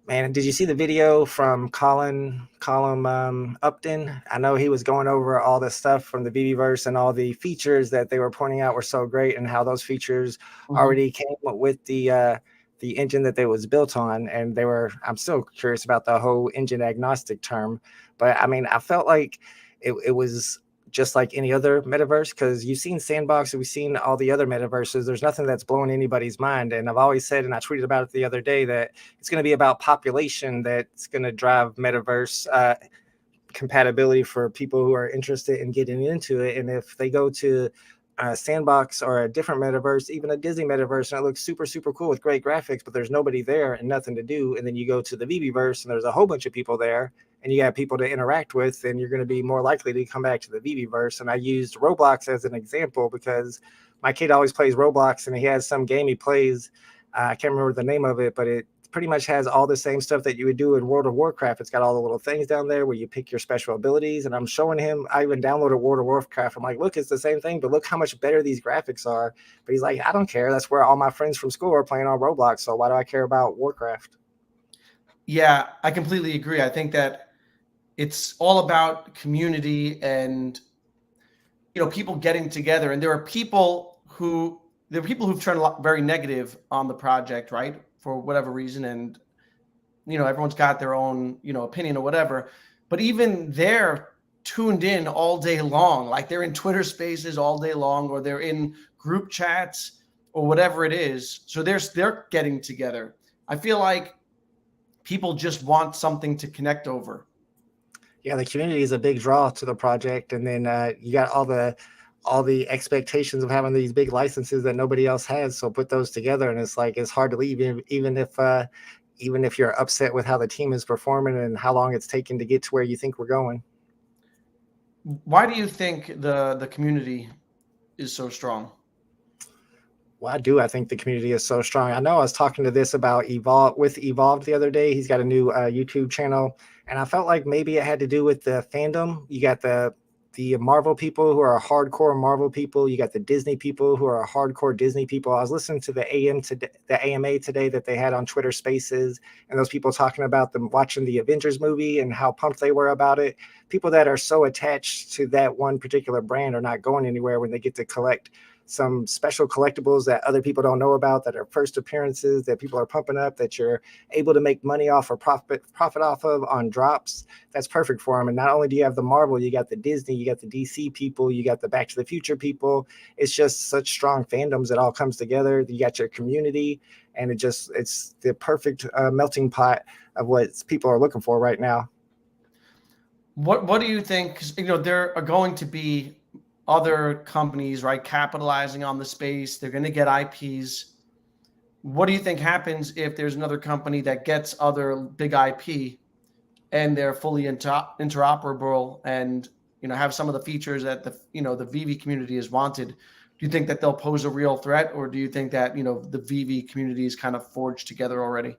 Man, did you see the video from Colin Upton? I know he was going over all the stuff from the BBverse and all the features that they were pointing out were so great, and how those features
Mhm.
already came with the engine that they was built on. And they were. I'm still curious about the whole engine agnostic term, but I mean, I felt like it was just like any other metaverse, because you've seen Sandbox and we've seen all the other metaverses. There's nothing that's blowing anybody's mind. And I've always said, and I tweeted about it the other day, that it's going to be about population that's going to drive metaverse compatibility for people who are interested in getting into it. And if they go to a Sandbox or a different metaverse, even a Disney metaverse, and it looks super, super cool with great graphics, but there's nobody there and nothing to do. And then you go to the VBverse and there's a whole bunch of people there and you got people to interact with, then you're going to be more likely to come back to the VBverse. And I used Roblox as an example because my kid always plays Roblox and he has some game he plays. I can't remember the name of it, but it pretty much has all the same stuff that you would do in World of Warcraft. It's got all the little things down there where you pick your special abilities. And I'm showing him, I even downloaded World of Warcraft. I'm like, look, it's the same thing, but look how much better these graphics are. But he's like, I don't care. That's where all my friends from school are playing on Roblox. So why do I care about Warcraft?
Yeah, I completely agree. I think that it's all about community and people getting together. And there are people who've turned very negative on the project, right, for whatever reason. And everyone's got their own opinion or whatever. But even they're tuned in all day long, like they're in Twitter Spaces all day long, or they're in group chats or whatever it is. So they're getting together. I feel like people just want something to connect over.
Yeah, the community is a big draw to the project. And then you got all the expectations of having these big licenses that nobody else has. So put those together, and it's like it's hard to leave, even if you're upset with how the team is performing and how long it's taken to get to where you think we're going.
Why do you think the community is so strong?
Why do I think the community is so strong? I know I was talking to this about Evolved the other day. He's got a new YouTube channel, and I felt like maybe it had to do with the fandom. You got the Marvel people who are hardcore Marvel people. You got the Disney people who are hardcore Disney people. I was listening to the AMA today that they had on Twitter Spaces, and those people talking about them watching the Avengers movie and how pumped they were about it. People that are so attached to that one particular brand are not going anywhere when they get to collect some special collectibles that other people don't know about, that are first appearances that people are pumping up, that you're able to make money off or profit off of on drops. That's perfect for them. And not only do you have the Marvel, you got the Disney, you got the DC people, you got the Back to the Future people. It's just such strong fandoms that all comes together. You got your community, and it's the perfect melting pot of what people are looking for right now.
What do you think? 'Cause, there are going to be other companies, right, capitalizing on the space. They're going to get IPs. What do you think happens if there's another company that gets other big IP and they're fully interoperable and have some of the features that the VV community has wanted? Do you think that they'll pose a real threat, or do you think that the VV community is kind of forged together already?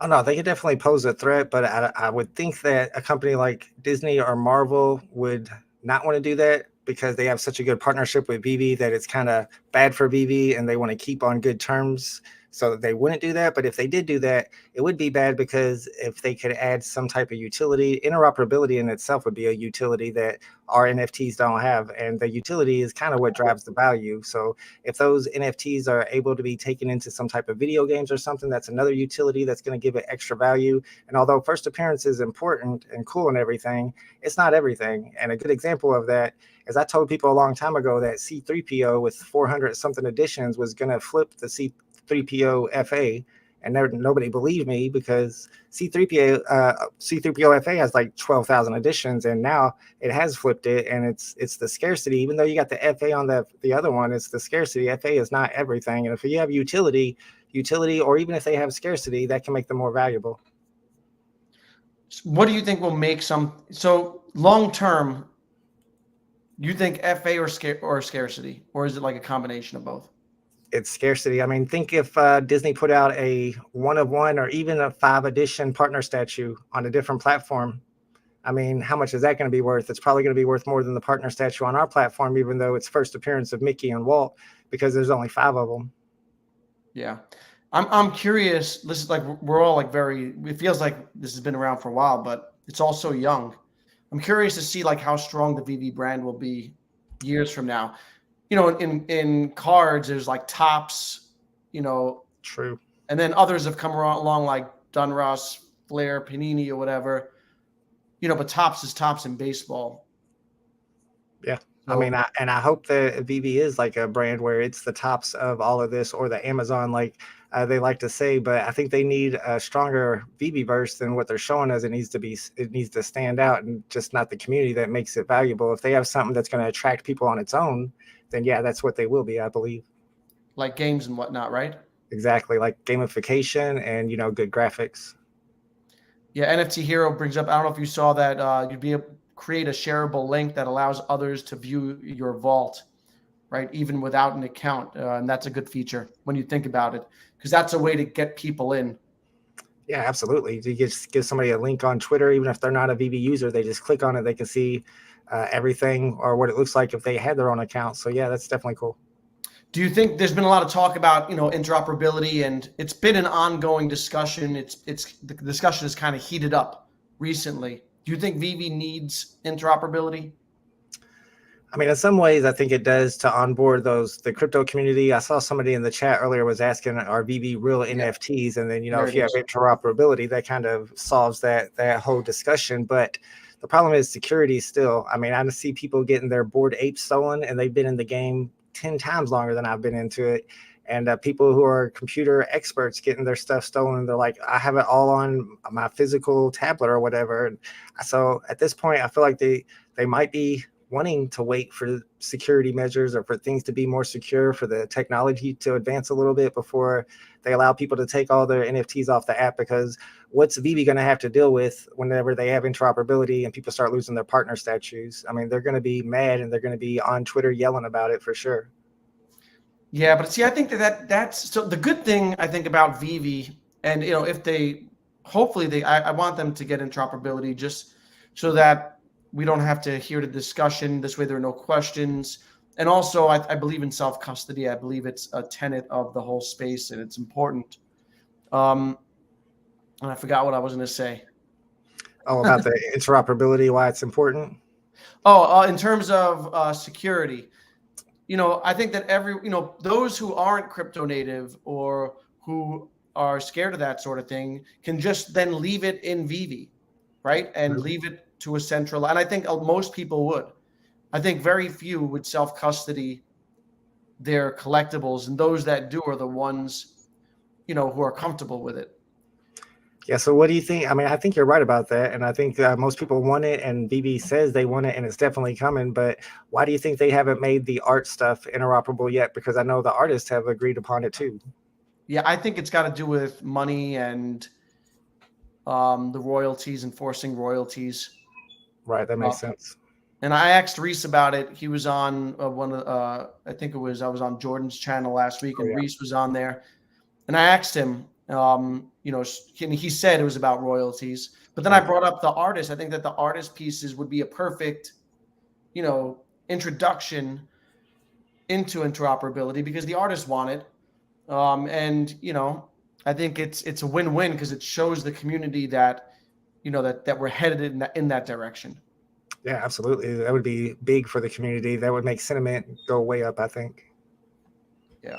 Oh no, they could definitely pose a threat, but I would think that a company like Disney or Marvel would not want to do that because they have such a good partnership with Vivi that it's kind of bad for Vivi, and they want to keep on good terms. So they wouldn't do that. But if they did do that, it would be bad, because if they could add some type of utility, interoperability in itself would be a utility that our NFTs don't have. And the utility is kind of what drives the value. So if those NFTs are able to be taken into some type of video games or something, that's another utility that's going to give it extra value. And although first appearance is important and cool and everything, it's not everything. And a good example of that is, I told people a long time ago that C3PO with 400 something editions was going to flip the C3PO FA. And nobody believed me, because C3PO FA has like 12,000 editions, and now it has flipped it, and it's the scarcity. Even though you got the FA on the other one, it's the scarcity. FA is not everything, and if you have utility, or even if they have scarcity, that can make them more valuable.
What do you think will make so long term? You think FA or scarcity, or is it like a combination of both?
It's scarcity. I mean, think if Disney put out a one of one or even a 5 edition partner statue on a different platform. I mean, how much is that going to be worth? It's probably going to be worth more than the partner statue on our platform, even though it's first appearance of Mickey and Walt, because there's only 5 of them.
Yeah. I'm curious. This is like we're all like very. It feels like this has been around for a while, but it's all so young. I'm curious to see like how strong the VV brand will be years from now. You know, in cards, there's like tops. You know,
True.
and then others have come along like Dunross, Flair, Panini, or whatever. You know, but tops is tops in baseball.
Yeah. I mean,
So
I hope that VB is like a brand where it's the tops of all of this, or the Amazon, like they like to say. But I think they need a stronger VB verse than what they're showing us. It needs to stand out, and just not the community that makes it valuable. If they have something that's going to attract people on its own, then yeah, that's what they will be, I believe.
like games and whatnot, right?
Exactly, like gamification and good graphics.
Yeah, NFT Hero brings up. I don't know if you saw that. You'd be able to create a shareable link that allows others to view your vault, right? Even without an account, and that's a good feature when you think about it, because that's a way to get people in.
Yeah, absolutely. You just give somebody a link on Twitter, even if they're not a VB user, they just click on it. They can see everything, or what it looks like if they had their own account. So yeah, that's definitely cool.
Do you think there's been a lot of talk about interoperability, and it's been an ongoing discussion? It's the discussion has kind of heated up recently. Do you think VV needs interoperability?
I mean, in some ways, I think it does to onboard the crypto community. I saw somebody in the chat earlier was asking, are VV real
Yeah,
NFTs? And then,
there
if
it
you have
is.
interoperability, that kind of solves that whole discussion. But the problem is security still. I mean, I see people getting their Bored Apes stolen, and they've been in the game 10 times longer than I've been into it. And people who are computer experts getting their stuff stolen, they're like, I have it all on my physical tablet or whatever. And so at this point, I feel like they might be wanting to wait for security measures, or for things to be more secure, for the technology to advance a little bit before they allow people to take all their NFTs off the app. Because what's VB going to have to deal with whenever they have interoperability and people start losing their partner statues? I mean, they're going to be mad, and they're going to be on Twitter yelling about it for sure.
Yeah, but see, I think that's so the good thing I think about VV, and if they hopefully I want them to get interoperability just so that we don't have to hear the discussion. This way, there are no questions. And also, I believe in self custody. I believe it's a tenet of the whole space, and it's important. Um, and I forgot what I was going to say.
Oh, about the interoperability, why it's important.
Oh, in terms of security, I think that those who aren't crypto native or who are scared of that sort of thing can just then leave it in VV, right? And leave it to a central. And I think most people would. I think very few would self custody their collectibles, and those that do are the ones, who are comfortable with it.
Yeah, so what do you think? I mean, I think you're right about that, and I think most people want it, and BB says they want it, and it's definitely coming. But why do you think they haven't made the art stuff interoperable yet? Because I know the artists have agreed upon it too.
Yeah, I think it's got to do with money and the royalties, enforcing royalties.
Right, that makes sense.
And I asked Reese about it. He was on one of, I think I was on Jordan's channel last week,
Oh
and
yeah.
Reese was on there. And I asked him, and he said it was about royalties. But then I
Okay.
brought up the artist. I think that the artist pieces would be a perfect, introduction into interoperability because the artists want it. And I think it's a win-win because it shows the community that that we're headed in that direction.
Yeah, absolutely. That would be big for the community. That would make sentiment go way up, I think.
Yeah.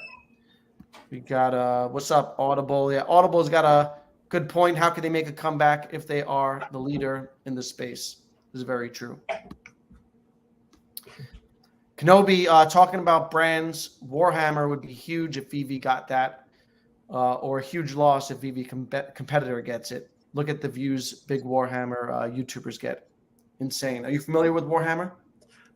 We got what's up, Audible? Yeah, Audible's got a good point. How can they make a comeback if they are the leader in the space? This is very true. Kenobi talking about brands. Warhammer would be huge if VV got that, or a huge loss if VV competitor gets it. Look at the views big Warhammer YouTubers get. Insane. Are you familiar with Warhammer?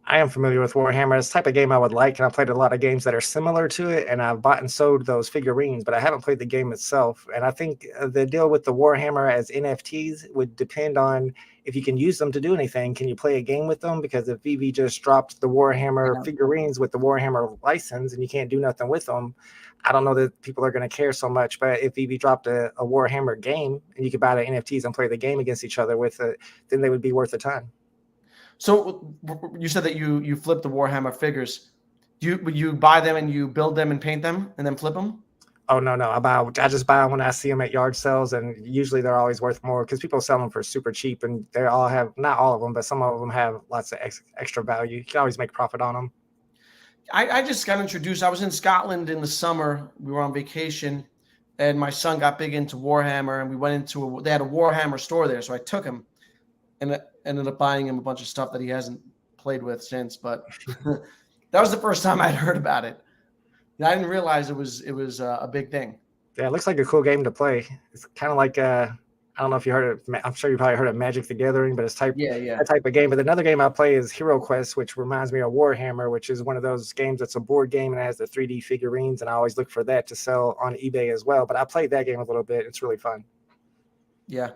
I am familiar with Warhammer. It's the type of game I would like, and I've played a lot of games that are similar to it, and I've bought and sold those figurines, but I haven't played the game itself. And I think the deal with the Warhammer as NFTs would depend on if you can use them to do anything. Can you play a game with them? Because if VV just dropped the Warhammer figurines with the Warhammer license and you can't do nothing with them, I don't know that people are going to care so much. But if VV dropped a Warhammer game and you could buy the NFTs and play the game against each other with it, then they would be worth a ton.
So you said that you flip the Warhammer figures. You buy them and you build them and paint them and then flip them?
Oh no, I just buy them when I see them at yard sales, and usually they're always worth more because people sell them for super cheap, and they all have, not all of them, but some of them have lots of extra value. You can always make profit on them.
I just got introduced. I was in Scotland in the summer. We were on vacation, and my son got big into Warhammer, and we went into they had a Warhammer store there, so I took him and ended up buying him a bunch of stuff that he hasn't played with since. But that was the first time I'd heard about it. And I didn't realize it was a big thing.
Yeah, it looks like a cool game to play. It's kind of like I don't know if you heard of. I'm sure you probably heard of Magic the Gathering, but it's
Yeah.
that type of game. But another game I play is Hero Quest, which reminds me of Warhammer, which is one of those games that's a board game and it has the 3D figurines, and I always look for that to sell on eBay as well. But I played that game a little bit. It's really fun.
Yeah.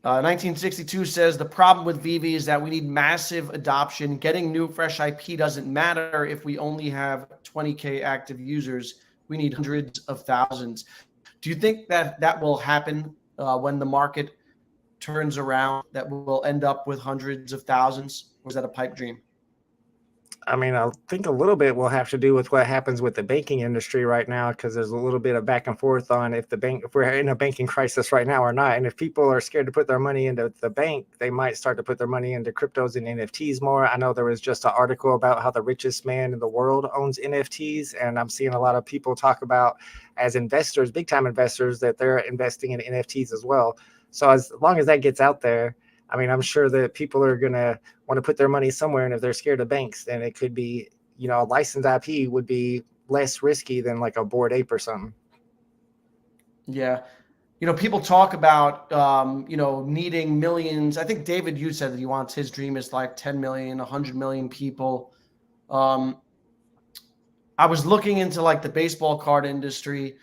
1962 says the problem with Veve is that we need massive adoption. Getting new, fresh IP doesn't matter if we only have 20K active users. We need hundreds of thousands. Do you think that will happen when the market turns around, that we'll end up with hundreds of thousands? Or is that a pipe dream?
I mean, I think a little bit will have to do with what happens with the banking industry right now, because there's a little bit of back and forth on if we're in a banking crisis right now or not. And if people are scared to put their money into the bank, they might start to put their money into cryptos and NFTs more. I know there was just an article about how the richest man in the world owns NFTs, and I'm seeing a lot of people talk about, as investors, big time investors, that they're investing in NFTs as well. So as long as that gets out there, I mean, I'm sure that people are going to want to put their money somewhere. And if they're scared of banks, then it could be, a licensed IP would be less risky than like a Bored Ape or something.
Yeah. People talk about, needing millions. I think David, you said that he wants, his dream is like 10 million, 100 million people. I was looking into like the baseball card industry,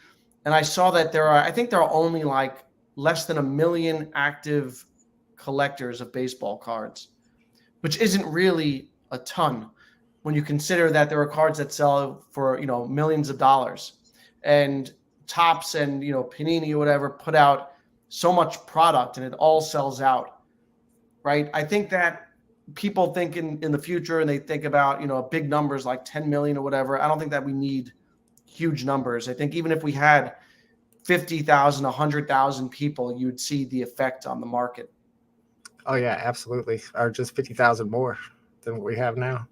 and I saw that I think there are only like less than 1 million active collectors of baseball cards, which isn't really a ton when you consider that there are cards that sell for millions of dollars, and Topps and Panini or whatever put out so much product and it all sells out, right? I think that people think in the future, and they think about big numbers like 10 million or whatever. I don't think that we need huge numbers. I think even if we had 50,000, 100,000 people, you'd see the effect on the market.
Oh yeah, absolutely. Or just 50,000 more than what we have now.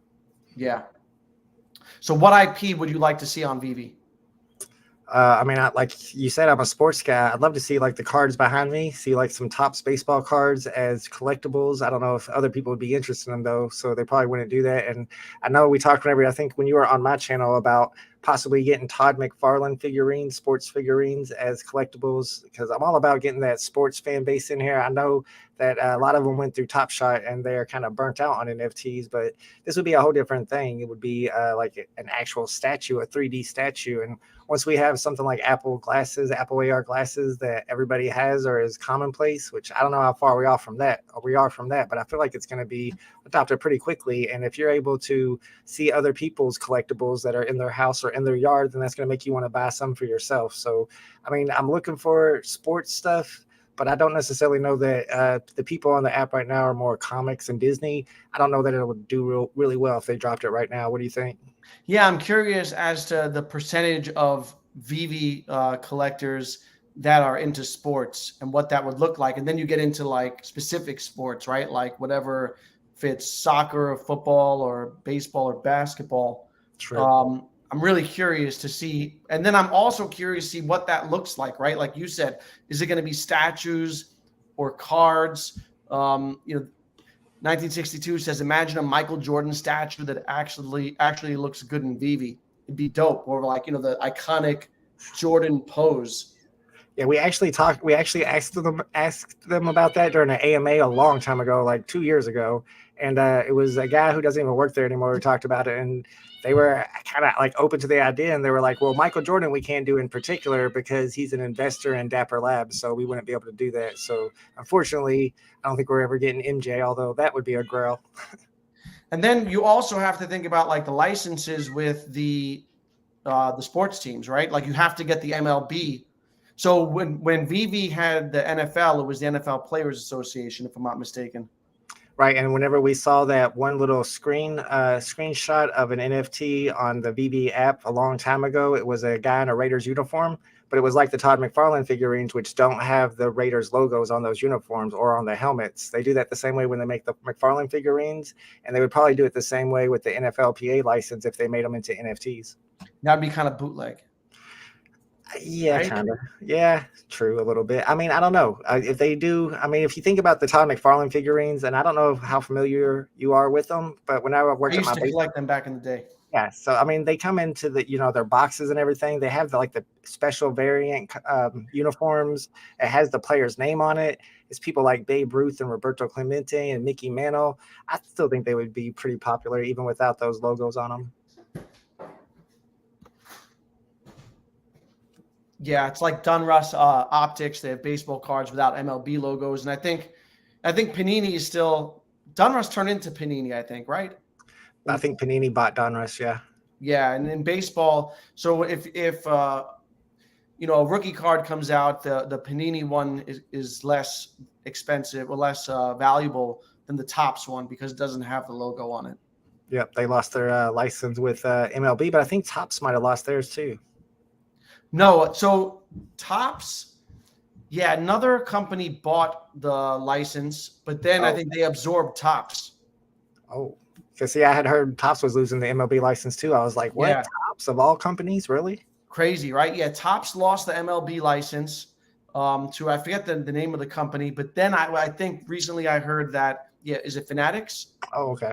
Yeah. So what IP would you like to see on Veve?
I mean, like you said, I'm a sports guy. I'd love to see like the cards behind me, see like some Topps baseball cards as collectibles. I don't know if other people would be interested in them though, so they probably wouldn't do that. And I know we talked I think when you were on my channel about possibly getting Todd McFarlane figurines, sports figurines as collectibles, because I'm all about getting that sports fan base in here. I know that a lot of them went through Top Shot and they're kind of burnt out on NFTs, but this would be a whole different thing. It would be like an actual statue, a 3D statue. And once we have something like Apple AR glasses that everybody has or is commonplace, which I don't know how far we are from that, but I feel like it's going to be adopted pretty quickly. And if you're able to see other people's collectibles that are in their house or in their yard, then that's going to make you want to buy some for yourself. So, I mean, I'm looking for sports stuff, but I don't necessarily know that the people on the app right now are more comics and Disney. I don't know that it would do really well if they dropped it right now. What do you think?
Yeah, I'm curious as to the percentage of Veve collectors that are into sports and what that would look like. And then you get into like specific sports, right? Like whatever fits, soccer or football or baseball or basketball.
True.
I'm really curious to see. And then I'm also curious to see what that looks like, right? Like you said, is it going to be statues or cards? 1962 says, imagine a Michael Jordan statue that actually looks good in Veve. It'd be dope. Or like, the iconic Jordan pose.
Yeah, we actually asked them about that during an AMA a long time ago, like 2 years ago. And it was a guy who doesn't even work there anymore who talked about it. And they were kind of like open to the idea. And they were like, well, Michael Jordan, we can't do in particular because he's an investor in Dapper Labs. So we wouldn't be able to do that. So unfortunately, I don't think we're ever getting MJ, although that would be a grail.
And then you also have to think about like the licenses with the sports teams, right? Like you have to get the MLB. So when Veve had the NFL, it was the NFL Players Association, if I'm not mistaken.
Right, and whenever we saw that one little screenshot of an NFT on the VB app a long time ago, it was a guy in a Raiders uniform, but it was like the Todd McFarlane figurines, which don't have the Raiders logos on those uniforms or on the helmets. They do that the same way when they make the McFarlane figurines, and they would probably do it the same way with the NFLPA license if they made them into NFTs.
That'd be kind of bootleg.
Yeah,
Right?
kind of. Yeah, true, a little bit. I mean, I don't know if they do. I mean, if you think about the Todd McFarlane figurines, and I don't know how familiar you are with them, but whenever I
I
worked at
used
my
to
base,
collect them back in the day.
yeah. So I mean, they come into the their boxes and everything. They have the special variant uniforms. It has the player's name on it. It's people like Babe Ruth and Roberto Clemente and Mickey Mantle. I still think they would be pretty popular even without those logos on them.
Yeah, it's like Donruss Optics. They have baseball cards without MLB logos, and I think Panini is still Donruss turned into Panini. I think, right?
I think Panini bought Donruss. Yeah.
Yeah, and in baseball, so if a rookie card comes out, the Panini one is less expensive or less valuable than the Topps one because it doesn't have the logo on it.
Yep, they lost their license with MLB, but I think Topps might have lost theirs too.
No, so Topps, yeah, another company bought the license, but then I think they absorbed Topps.
Oh, because see, I had heard Topps was losing the MLB license too. I was like, what?
Yeah.
Topps of all companies, really?
Crazy, right? Yeah, Topps lost the MLB license to I forget the name of the company, but then I think recently I heard that is it Fanatics?
Oh, okay.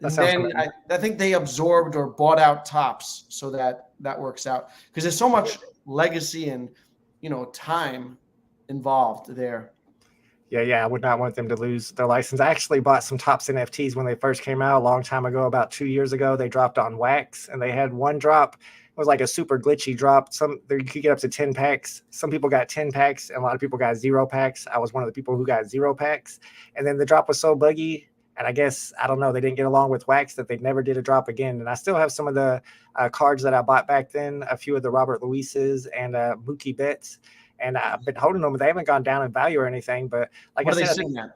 And then I think they absorbed or bought out Topps, so that works out because there's so much legacy and time involved there.
Yeah, I would not want them to lose their license. I actually bought some Topps NFTs when they first came out a long time ago, about 2 years ago. They dropped on Wax, and they had one drop. It was like a super glitchy drop. You could get up to 10 packs. Some people got 10 packs, and a lot of people got 0 packs. I was one of the people who got 0 packs. And then the drop was so buggy, and I guess, I don't know, they didn't get along with Wax that they never did a drop again. And I still have some of the cards that I bought back then, a few of the Robert Luises and Mookie Betts. And I've been holding them, but they haven't gone down in value or anything. But like
what
I said,
are they sitting at?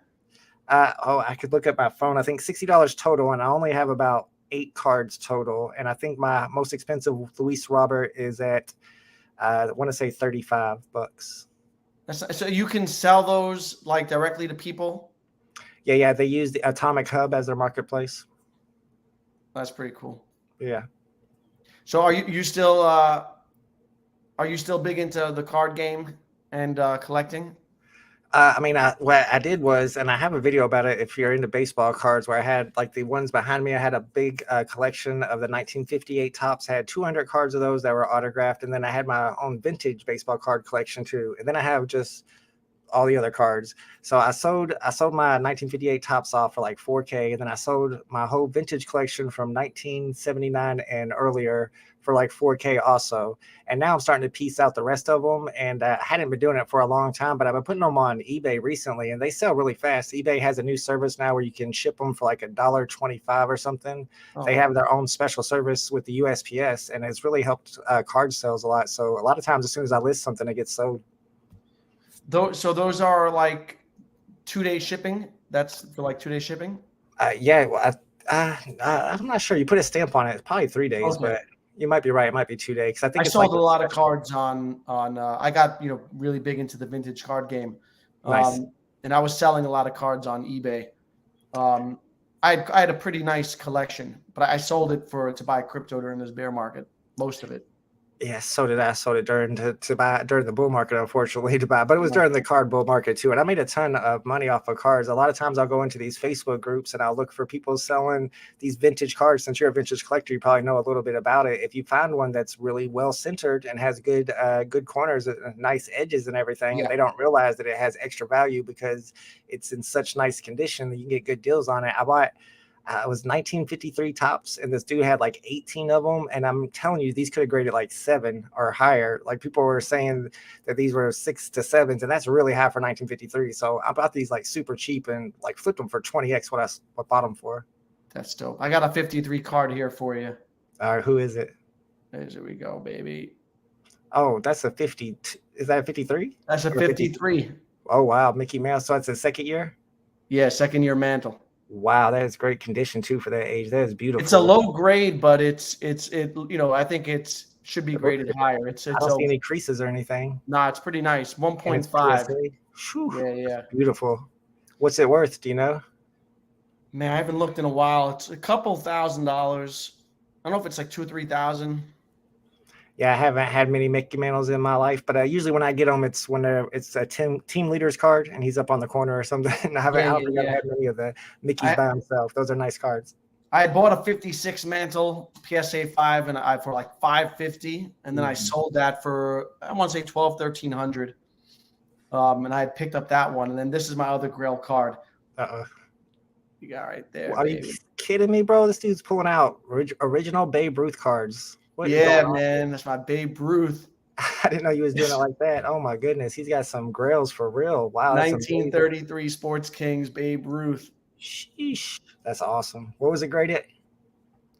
I could look at my phone. I think $60 total, and I only have about 8 cards total. And I think my most expensive Luis Robert is at I want to say $35.
So you can sell those like directly to people?
Yeah. They use the Atomic Hub as their marketplace.
That's pretty cool.
Yeah.
So are you still big into the card game and collecting?
I mean, what I did was, and I have a video about it if you're into baseball cards, where I had like the ones behind me. I had a big collection of the 1958 Topps. I had 200 cards of those that were autographed. And then I had my own vintage baseball card collection too. And then I have just all the other cards. So I sold my 1958 Topps off for like $4K. And then I sold my whole vintage collection from 1979 and earlier for like $4K also. And now I'm starting to piece out the rest of them. And I hadn't been doing it for a long time, but I've been putting them on eBay recently, and they sell really fast. eBay has a new service now where you can ship them for like $1.25 or something. Oh. They have their own special service with the USPS, and it's really helped card sales a lot. So a lot of times as soon as I list something, it gets sold.
So those are like 2-day shipping? That's for like 2-day shipping?
Yeah. Well, I'm not sure. You put a stamp on it. It's probably 3 days, okay. But you might be right. It might be 2 days. I think
I sold a lot of cards on. I got really big into the vintage card game,
nice.
And I was selling a lot of cards on eBay. I had a pretty nice collection, but I sold it to buy crypto during this bear market, most of it.
Yeah, so did I. I sold it during the bull market, unfortunately, to buy. But it was during the card bull market too, and I made a ton of money off of cards. A lot of times I'll go into these Facebook groups and I'll look for people selling these vintage cards. Since you're a vintage collector, you probably know a little bit about it. If you find one that's really well centered and has good corners, nice edges and everything, and they don't realize that it has extra value because it's in such nice condition that you can get good deals on it. I bought. It was 1953 Topps, and this dude had like 18 of them. And I'm telling you, these could have graded like 7 or higher. Like people were saying that these were 6 to 7s, and that's really high for 1953. So I bought these like super cheap and like flipped them for 20x what I bought them for.
That's dope. I got a 53 card here for you.
All right, who is it?
There we go, baby.
Oh, that's a 50. Is that a 53?
That's a 53.
Oh wow, Mickey Mouse. So it's the second year.
Yeah, second year mantle.
Wow, that is great condition too for that age. That is
It's a
beautiful.
low grade, but it I think it's should be
It looks
graded
good.
higher.
I
It's
don't
a
see any creases or anything,
nah, it's pretty nice.
and it's
1.5.
PSA. Whew,
Yeah,
that's
yeah.
beautiful. What's it worth? Do you know?
Man, I haven't looked in a while. It's a couple $1,000s. I don't know if it's like 2 or 3,000.
Yeah, I haven't had many Mickey Mantles in my life, but usually when I get them, it's when it's a team leader's card and he's up on the corner or something.
Yeah,
I don't
yeah,
think I've
yeah.
had many of the Mickey's
I
by himself. Those are nice cards.
I had bought a 56 mantle PSA 5 and I for like 550, and then I
Mhm.
sold that for I want to say 12, 1300. And I had picked up that one, and then this is my other Grail card.
Uh-oh.
You got right there,
Are you
baby.
kidding me, bro? This dude's pulling out original Babe Ruth cards. What is
Yeah,
going on?
man, that's my Babe Ruth.
I didn't know you was doing it like that. Oh my goodness, he's got some grails for real. Wow, that's amazing.
1933 Sports Kings Babe Ruth.
Sheesh, that's awesome. What was it graded?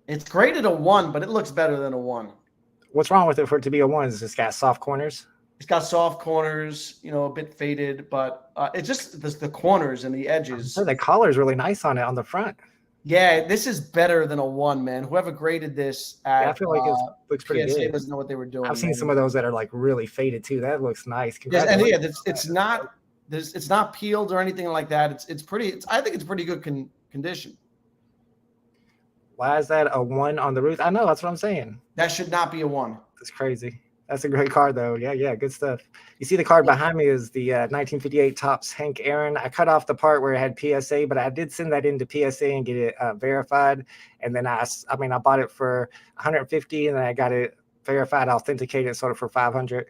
It's graded a 1, but it looks better than a 1.
What's wrong with it for it to be a 1? It's just got soft corners.
It's got soft corners, a bit faded, but it's just the corners and the edges.
The collar is really nice on it on the front.
Yeah, this is better than a 1, man. Whoever graded this at
I feel like it looks pretty
PSA
good.
doesn't know what they were doing.
I've seen
man.
some of those that are like really faded too. That looks nice.
Yes, and yeah, it's not peeled or anything like that. I think it's pretty good condition.
Why is that a 1 on the roof? I know, that's what I'm saying.
That should not be a 1.
That's crazy. That's a great card though. Yeah, good stuff. You see the card behind me is the 1958 Topps Hank Aaron. I cut off the part where it had PSA, but I did send that into PSA and get it verified. And then I bought it for 150, and then I got it verified, authenticated, sort of for 500.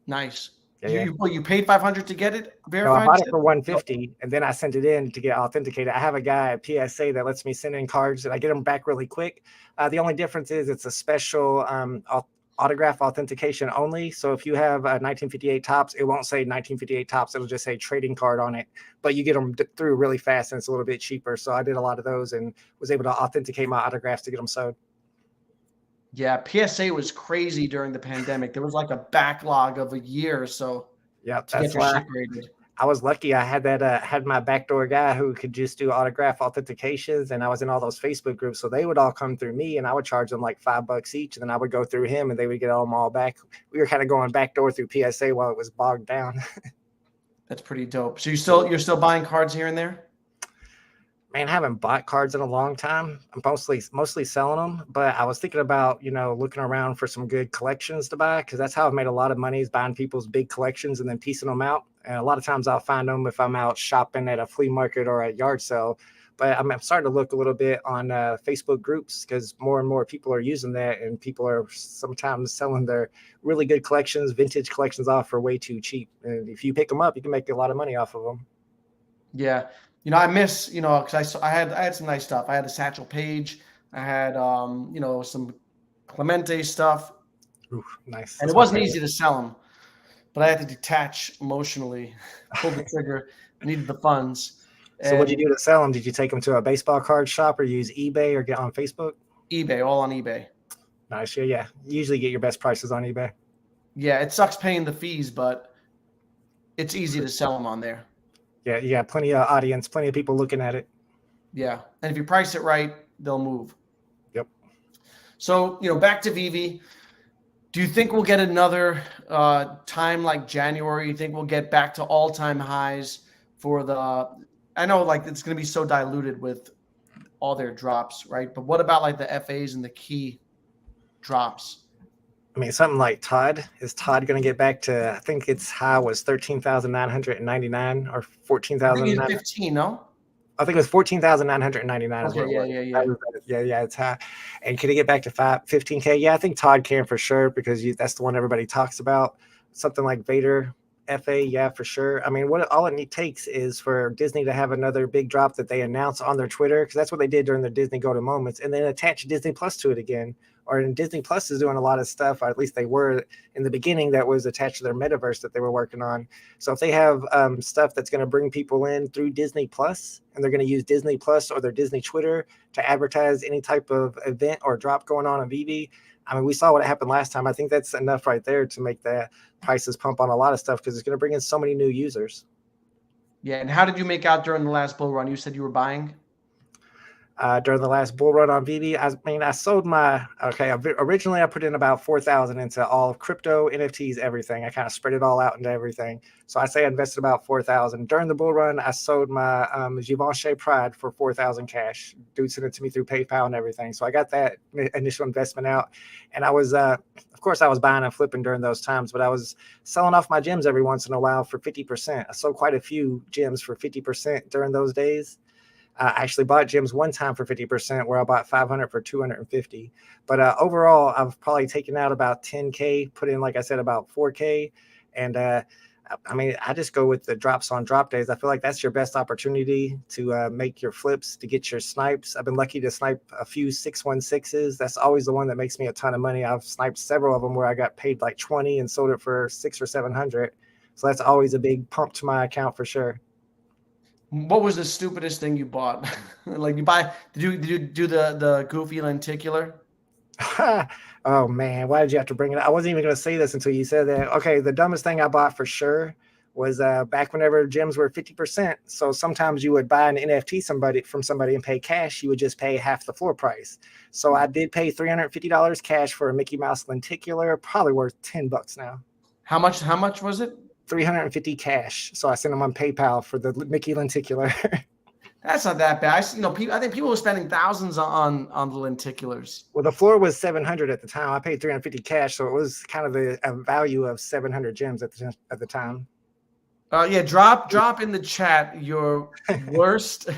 Nice.
Yeah.
You paid 500 to get it verified?
No, I bought it for 150, and then I sent it in to get authenticated. I have a guy at PSA that lets me send in cards, and I get them back really quick. The only difference is it's a special autograph authentication only. So if you have a 1958 Topps, it won't say 1958 Topps. It'll just say trading card on it. But you get them through really fast, and it's a little bit cheaper. So I did a lot of those and was able to authenticate my autographs to get them sold.
Yeah, PSA was crazy during the pandemic. There was like a backlog of a year or so.
Yep,
to
that's
get your
why
shit graded.
I was lucky. I had that had my backdoor guy who could just do autograph authentications, and I was in all those Facebook groups, so they would all come through me, and I would charge them like $5 each, and then I would go through him, and they would get them all back. We were kind of going backdoor through PSA while it was bogged down.
That's pretty dope. So you're still buying cards here and there?
Man, I haven't bought cards in a long time. I'm mostly selling them, but I was thinking about, looking around for some good collections to buy, because that's how I've made a lot of money, is buying people's big collections and then piecing them out. And a lot of times I'll find them if I'm out shopping at a flea market or a yard sale. But I'm starting to look a little bit on Facebook groups, because more and more people are using that, and people are sometimes selling their really good collections, vintage collections off for way too cheap. And if you pick them up, you can make a lot of money off of them.
Yeah. I miss, because I had some nice stuff. I had a Satchel Paige. I had, some Clemente stuff.
Ooh, nice.
And it wasn't easy to sell them, but I had to detach emotionally, pull the trigger. I needed the funds.
So what did you do to sell them? Did you take them to a baseball card shop or use eBay or get on Facebook?
eBay, all on eBay.
Nice. Yeah. You usually get your best prices on eBay.
Yeah, it sucks paying the fees, but it's easy to sell them on there.
Yeah, you got plenty of audience, plenty of people looking at it.
Yeah, and if you price it right, they'll move.
Yep.
So, back to Veve. Do you think we'll get another time like January? You think we'll get back to all-time highs for the – I know like it's going to be so diluted with all their drops, right? But what about like the FAs and the key drops?
I mean, something like Todd. Is Todd going to get back to, I think its high was 13,999 or 14,000.
15, no?
I think it was 14,999.
Okay,
yeah, it's high. And can it get back to 15K? Yeah, I think Todd can for sure, because that's the one everybody talks about. Something like Vader FA, yeah, for sure. I mean, all it takes is for Disney to have another big drop that they announce on their Twitter, because that's what they did during their Disney Go to Moments, and then attach Disney Plus to it again. Or Disney Plus is doing a lot of stuff, or at least they were in the beginning, that was attached to their metaverse that they were working on. So if they have stuff that's going to bring people in through Disney Plus, and they're going to use Disney Plus or their Disney Twitter to advertise any type of event or drop going on Veve, I mean, we saw what happened last time. I think that's enough right there to make the prices pump on a lot of stuff, because it's going to bring in so many new users.
Yeah, and how did you make out during the last bull run? You said you were buying.
During the last bull run on Veve. I mean, I sold my, originally I put in about 4,000 into all of crypto, NFTs, everything. I kind of spread it all out into everything. So I say I invested about 4,000. During the bull run, I sold my Givenchy Pride for 4,000 cash. Dude sent it to me through PayPal and everything. So I got that initial investment out. And I was, of course, I was buying and flipping during those times, but I was selling off my gems every once in a while for 50%. I sold quite a few gems for 50% during those days. I actually bought gyms one time for 50%, where I bought 500 for 250. But overall, I've probably taken out about 10K, put in, like I said, about 4K. And I mean, I just go with the drops on drop days. I feel like that's your best opportunity to make your flips, to get your snipes. I've been lucky to snipe a few 616s. That's always the one that makes me a ton of money. I've sniped several of them where I got paid like 20 and sold it for 600 or 700. So that's always a big pump to my account for sure.
What was the stupidest thing you bought? Like you buy? Did you do the goofy lenticular?
Oh man, why did you have to bring it up? I wasn't even going to say this until you said that. Okay, the dumbest thing I bought for sure was back whenever gyms were 50%. So sometimes you would buy an NFT from somebody and pay cash. You would just pay half the floor price. So I did pay $350 cash for a Mickey Mouse lenticular, probably worth $10 now.
How much? How much was it?
350 cash. So I sent them on PayPal for the Mickey lenticular.
That's not that bad. I think people were spending thousands on the lenticulars.
Well, the floor was 700 at the time. I paid 350 cash, so it was kind of a value of 700 gems at the time.
Yeah, drop in the chat your worst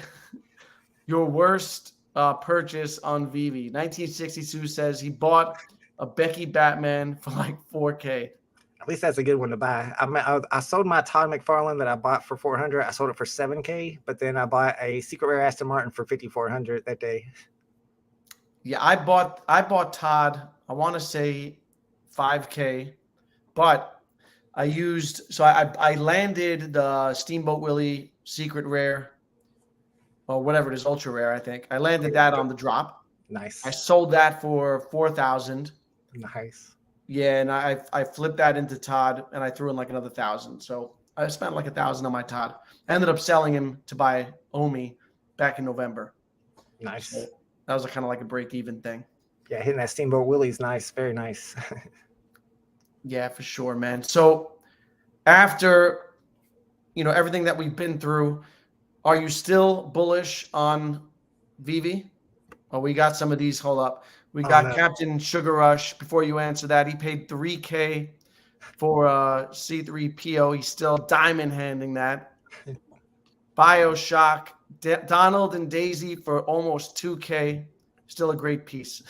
your worst purchase on Veve. 1962 says he bought a Becky Batman for like 4K.
At least that's a good one to buy. I sold my Todd McFarlane that I bought for 400. I sold it for 7K, but then I bought a Secret Rare Aston Martin for 5,400 that day.
Yeah, I bought Todd. I want to say 5K, but I landed the Steamboat Willie Secret Rare or whatever it is, ultra rare. I think I landed that on the drop.
Nice.
I sold that for 4,000.
Nice.
Yeah, and I flipped that into Todd, and I threw in like another 1,000. So I spent like 1,000 on my Todd. I ended up selling him to buy Omi back in November.
Nice.
So that was kind of like a break-even thing.
Yeah, hitting that Steamboat Willie's nice. Very nice.
Yeah, for sure, man. So after everything that we've been through, are you still bullish on Veve? Oh, we got some of these. Hold up. We got Captain Sugar Rush. Before you answer that, he paid 3K for C3PO. He's still diamond handing that. BioShock, Donald and Daisy for almost 2K. Still a great piece.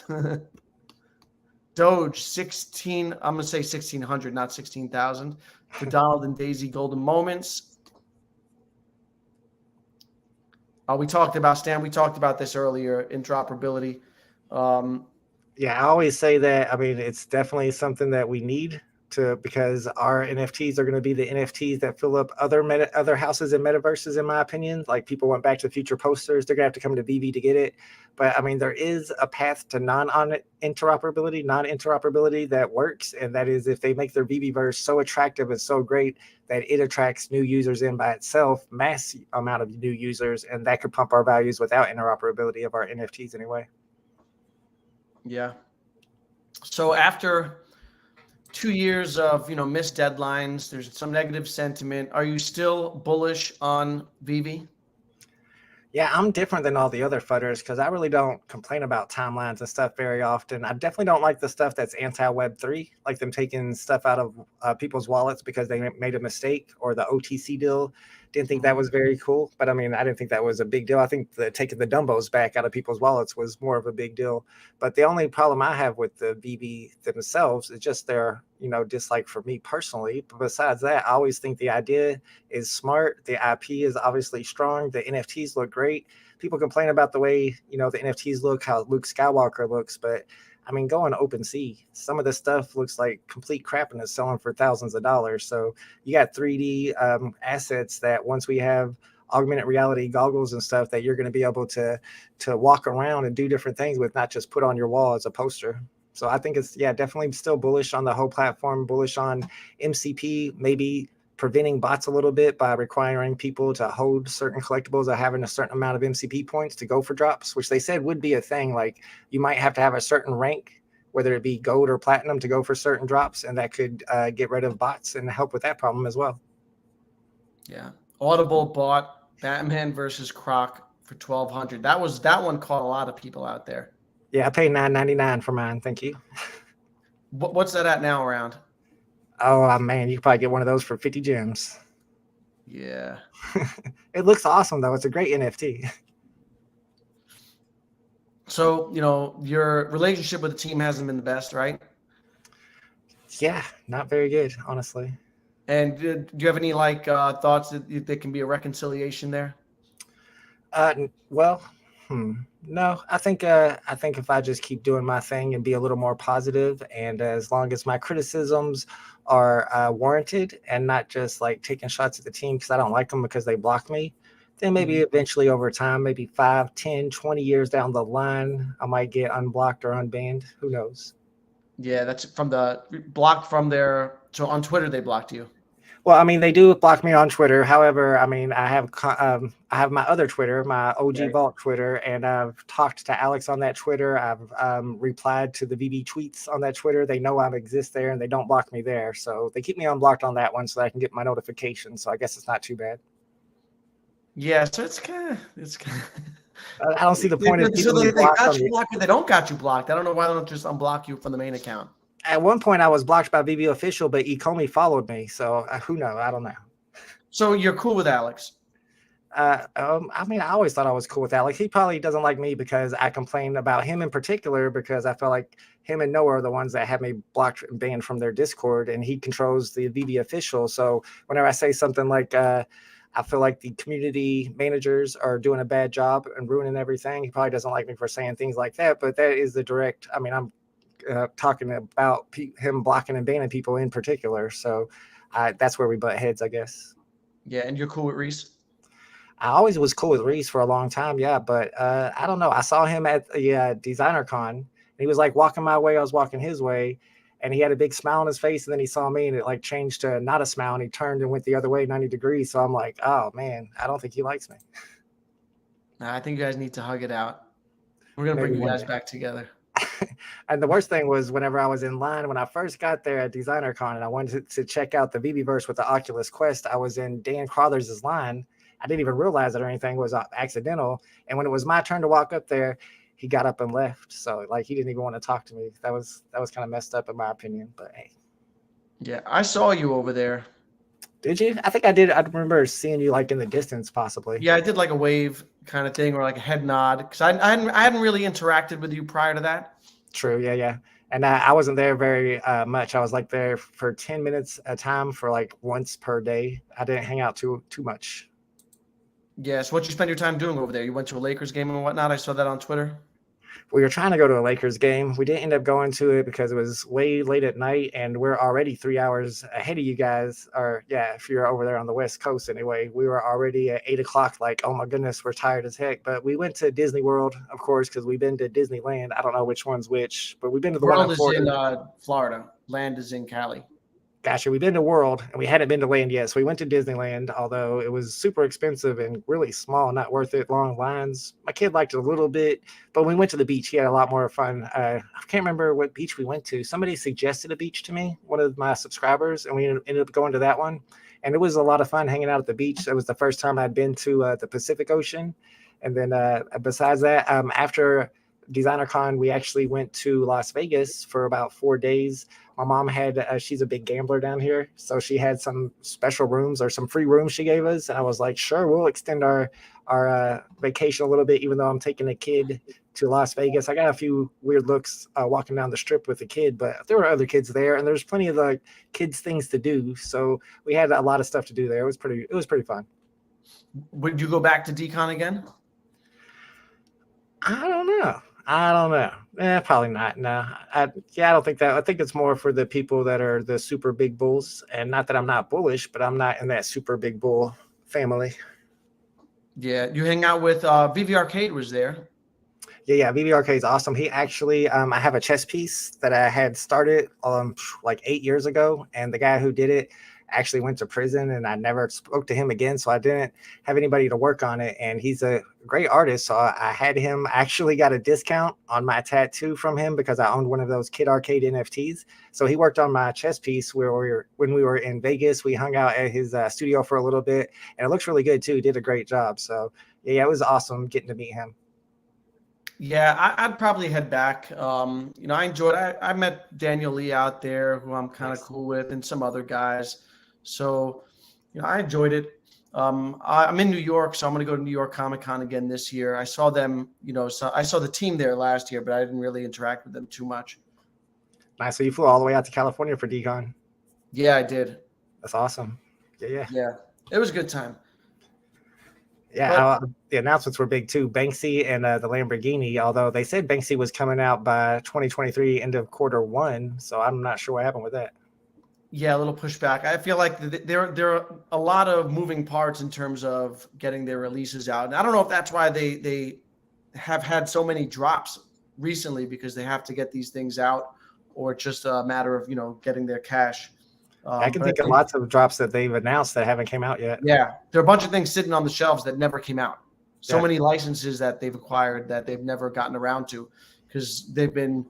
Doge 16. I'm gonna say 1,600, not 16,000 for Donald and Daisy Golden Moments. We talked about Stan. We talked about this earlier. Interoperability.
Yeah, I always say that. I mean, it's definitely something that we need because our NFTs are going to be the NFTs that fill up other houses and metaverses, in my opinion. Like people went Back to the Future posters, they're going to have to come to Veve to get it. But I mean, there is a path to non-interoperability that works, and that is if they make their Veveverse so attractive and so great that it attracts new users in by itself, mass amount of new users, and that could pump our values without interoperability of our NFTs anyway.
Yeah. So after 2 years of missed deadlines, there's some negative sentiment. Are you still bullish on Veve?
Yeah, I'm different than all the other fudders because I really don't complain about timelines and stuff very often. I definitely don't like the stuff that's anti-Web3, like them taking stuff out of people's wallets because they made a mistake, or the OTC deal. Didn't think that was very cool. But I mean, I didn't think that was a big deal. I think taking the Dumbos back out of people's wallets was more of a big deal. But the only problem I have with the Veve themselves is just their, dislike for me personally. But besides that, I always think the idea is smart. The IP is obviously strong. The NFTs look great. People complain about the way, the NFTs look, how Luke Skywalker looks, but I mean, go on OpenSea. Some of this stuff looks like complete crap and it's selling for thousands of dollars. So you got 3D assets that once we have augmented reality goggles and stuff, that you're going to be able to walk around and do different things with, not just put on your wall as a poster. So I think it's, definitely still bullish on the whole platform, bullish on MCP, maybe preventing bots a little bit by requiring people to hold certain collectibles or having a certain amount of MCP points to go for drops, which they said would be a thing. Like you might have to have a certain rank, whether it be gold or platinum, to go for certain drops, and that could get rid of bots and help with that problem as well.
Yeah. Audible bought Batman versus Croc for 1,200. That one caught a lot of people out there.
Yeah, I paid $9.99 for mine. Thank you.
What's that at now around?
Oh man, you could probably get one of those for 50 gems.
Yeah.
It looks awesome though. It's a great NFT.
So, your relationship with the team hasn't been the best, right?
Yeah, not very good, honestly.
And do you have any thoughts that there can be a reconciliation there?
Well, no. I think if I just keep doing my thing and be a little more positive, and as long as my criticisms are warranted and not just like taking shots at the team because I don't like them because they blocked me, then maybe eventually over time, maybe 5, 10, 20 years down the line, I might get unblocked or unbanned. Who knows?
Yeah, that's from the blocked from their. So on Twitter, they blocked you.
Well, I mean, they do block me on Twitter. However, I mean, I have my other Twitter, my OG
Right.
Vault Twitter, and I've talked to Alex on that Twitter. I've replied to the VB tweets on that Twitter. They know I exist there, and they don't block me there. So they keep me unblocked on that one, so that I can get my notifications. So I guess it's not too bad.
Yeah, so it's kind of.
I don't see the point of
So
keeping me
they
blocked.
got you blocked, but they don't got you blocked. I don't know why they don't just unblock you from the main account.
At one point, I was blocked by VB Official, but Ecomi followed me. So who knows? I don't know.
So you're cool with Alex?
I mean, I always thought I was cool with Alex. He probably doesn't like me because I complain about him in particular, because I feel like him and Noah are the ones that have me blocked and banned from their Discord, and he controls the VB Official. So whenever I say something like, I feel like the community managers are doing a bad job and ruining everything, he probably doesn't like me for saying things like that. But that is the direct, I mean, I'm talking about him blocking and banning people in particular. So that's where we butt heads, I guess.
Yeah, and you're cool with Reese?
I always was cool with Reese for a long time, yeah. But I don't know. I saw him at the Designer Con, and he was like walking my way. I was walking his way, and he had a big smile on his face. And then he saw me, and it like changed to not a smile, and he turned and went the other way 90 degrees. So I'm like, oh man, I don't think he likes me.
I think you guys need to hug it out. We're gonna
Maybe
bring you
one
guys
day.
back together.
And the worst thing was whenever I was in line, when I first got there at Designer Con and I wanted to check out the VBverse with the Oculus Quest, I was in Dan Crothers' line. I didn't even realize it or anything. It was accidental. And when it was my turn to walk up there, he got up and left. So like he didn't even want to talk to me. That was kind of messed up in my opinion. But hey.
Yeah, I saw you over there.
Did you? I think I did. I remember seeing you like in the distance, possibly.
Yeah, I did like a wave kind of thing or like a head nod because I hadn't really interacted with you prior to that.
True. Yeah. And I wasn't there very much. I was like there for 10 minutes a time for like once per day. I didn't hang out too much.
Yeah, so what you spend your time doing over there? You went to a Lakers game and whatnot. I saw that on Twitter.
We were trying to go to a Lakers game. We didn't end up going to it because it was way late at night, and we're already 3 hours ahead of you guys. Or yeah, if you're over there on the West Coast anyway, we were already at 8 o'clock. Like, oh my goodness, we're tired as heck. But we went to Disney World, of course, because we've been to Disneyland. I don't know which one's which, but we've been to the
World
one in
is
Florida.
in Florida. Land is in Cali.
Gotcha. We've been to World, and we hadn't been to Land yet. So we went to Disneyland, although it was super expensive and really small, not worth it, long lines. My kid liked it a little bit, but when we went to the beach, he had a lot more fun. I can't remember what beach we went to. Somebody suggested a beach to me, one of my subscribers, and we ended up going to that one. And it was a lot of fun hanging out at the beach. It was the first time I'd been to the Pacific Ocean. And then besides that, after Designer Con, we actually went to Las Vegas for about 4 days. My mom had, she's a big gambler down here. So she had some special rooms or some free rooms she gave us. And I was like, sure, we'll extend our vacation a little bit, even though I'm taking a kid to Las Vegas. I got a few weird looks walking down the strip with a kid, but there were other kids there, and there's plenty of like kids things to do. So we had a lot of stuff to do there. It was pretty fun.
Would you go back to Decon again?
I don't know. Probably not. No, I don't think that. I think it's more for the people that are the super big bulls, and not that I'm not bullish, but I'm not in that super big bull family.
Yeah, you hang out with Veve Arcade was there.
Yeah, VBRK is awesome. He actually, I have a chess piece that I had started like 8 years ago, and the guy who did it actually went to prison, and I never spoke to him again. So I didn't have anybody to work on it. And he's a great artist. So I had him actually got a discount on my tattoo from him because I owned one of those Kid Arcade NFTs. So he worked on my chess piece when we were in Vegas. We hung out at his studio for a little bit, and it looks really good too. He did a great job. So yeah, it was awesome getting to meet him.
Yeah, I'd probably head back. I enjoyed. I met Daniel Lee out there, who I'm kind of
Nice.
cool with, and some other guys. So, I enjoyed it. I'm in New York, so I'm going to go to New York Comic Con again this year. I saw them. So I saw the team there last year, but I didn't really interact with them too much.
Nice. So you flew all the way out to California for DCon.
Yeah, I did.
That's awesome. Yeah.
Yeah, it was a good time.
Yeah,
But
the announcements were big too. Banksy and the Lamborghini, although they said Banksy was coming out by 2023, end of quarter 1. So I'm not sure what happened with that.
yeah, a little pushback. I feel like there are a lot of moving parts in terms of getting their releases out. And I don't know if that's why they have had so many drops recently, because they have to get these things out, or it's just a matter of getting their cash.
I can
But I
think of
think,
lots of drops that they've announced that haven't came out yet.
yeah, there are a bunch of things sitting on the shelves that never came out. So
Yeah.
many licenses that they've acquired that they've never gotten around to, because they've been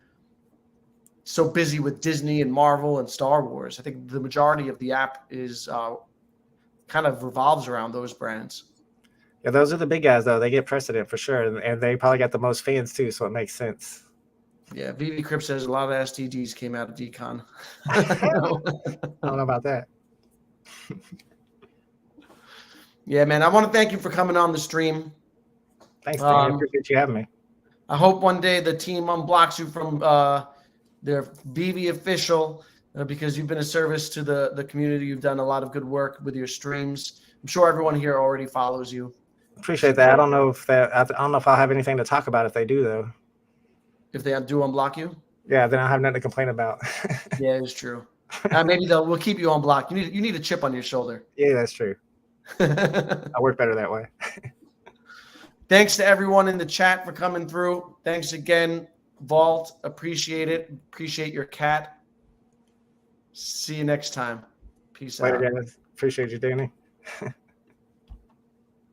so busy with Disney and Marvel and Star Wars. I think the majority of the app is kind of revolves around those brands.
Yeah, those are the big guys though. They get precedent for sure, and they probably got the most fans too, so it makes sense.
Yeah, Veve Crip says a lot of STDs came out of Decon.
I don't know about that.
Yeah, man. I want to thank you for coming on the stream.
Thanks, Dan. I appreciate you having me.
I hope one day the team unblocks you from their Veve official, because you've been a service to the community. You've done a lot of good work with your streams. I'm sure everyone here already follows you.
Appreciate that. I don't know if I'll have anything to talk about if they do though.
If they do unblock you,
yeah, then I'll have nothing to complain about.
yeah, it's true. Maybe we'll keep you on block. You need a chip on your shoulder.
Yeah, that's true. I work better that way.
Thanks to everyone in the chat for coming through. Thanks again, Vault. Appreciate it. Appreciate your cat. See you next time. Peace out.
Later, guys. Appreciate you, Danny.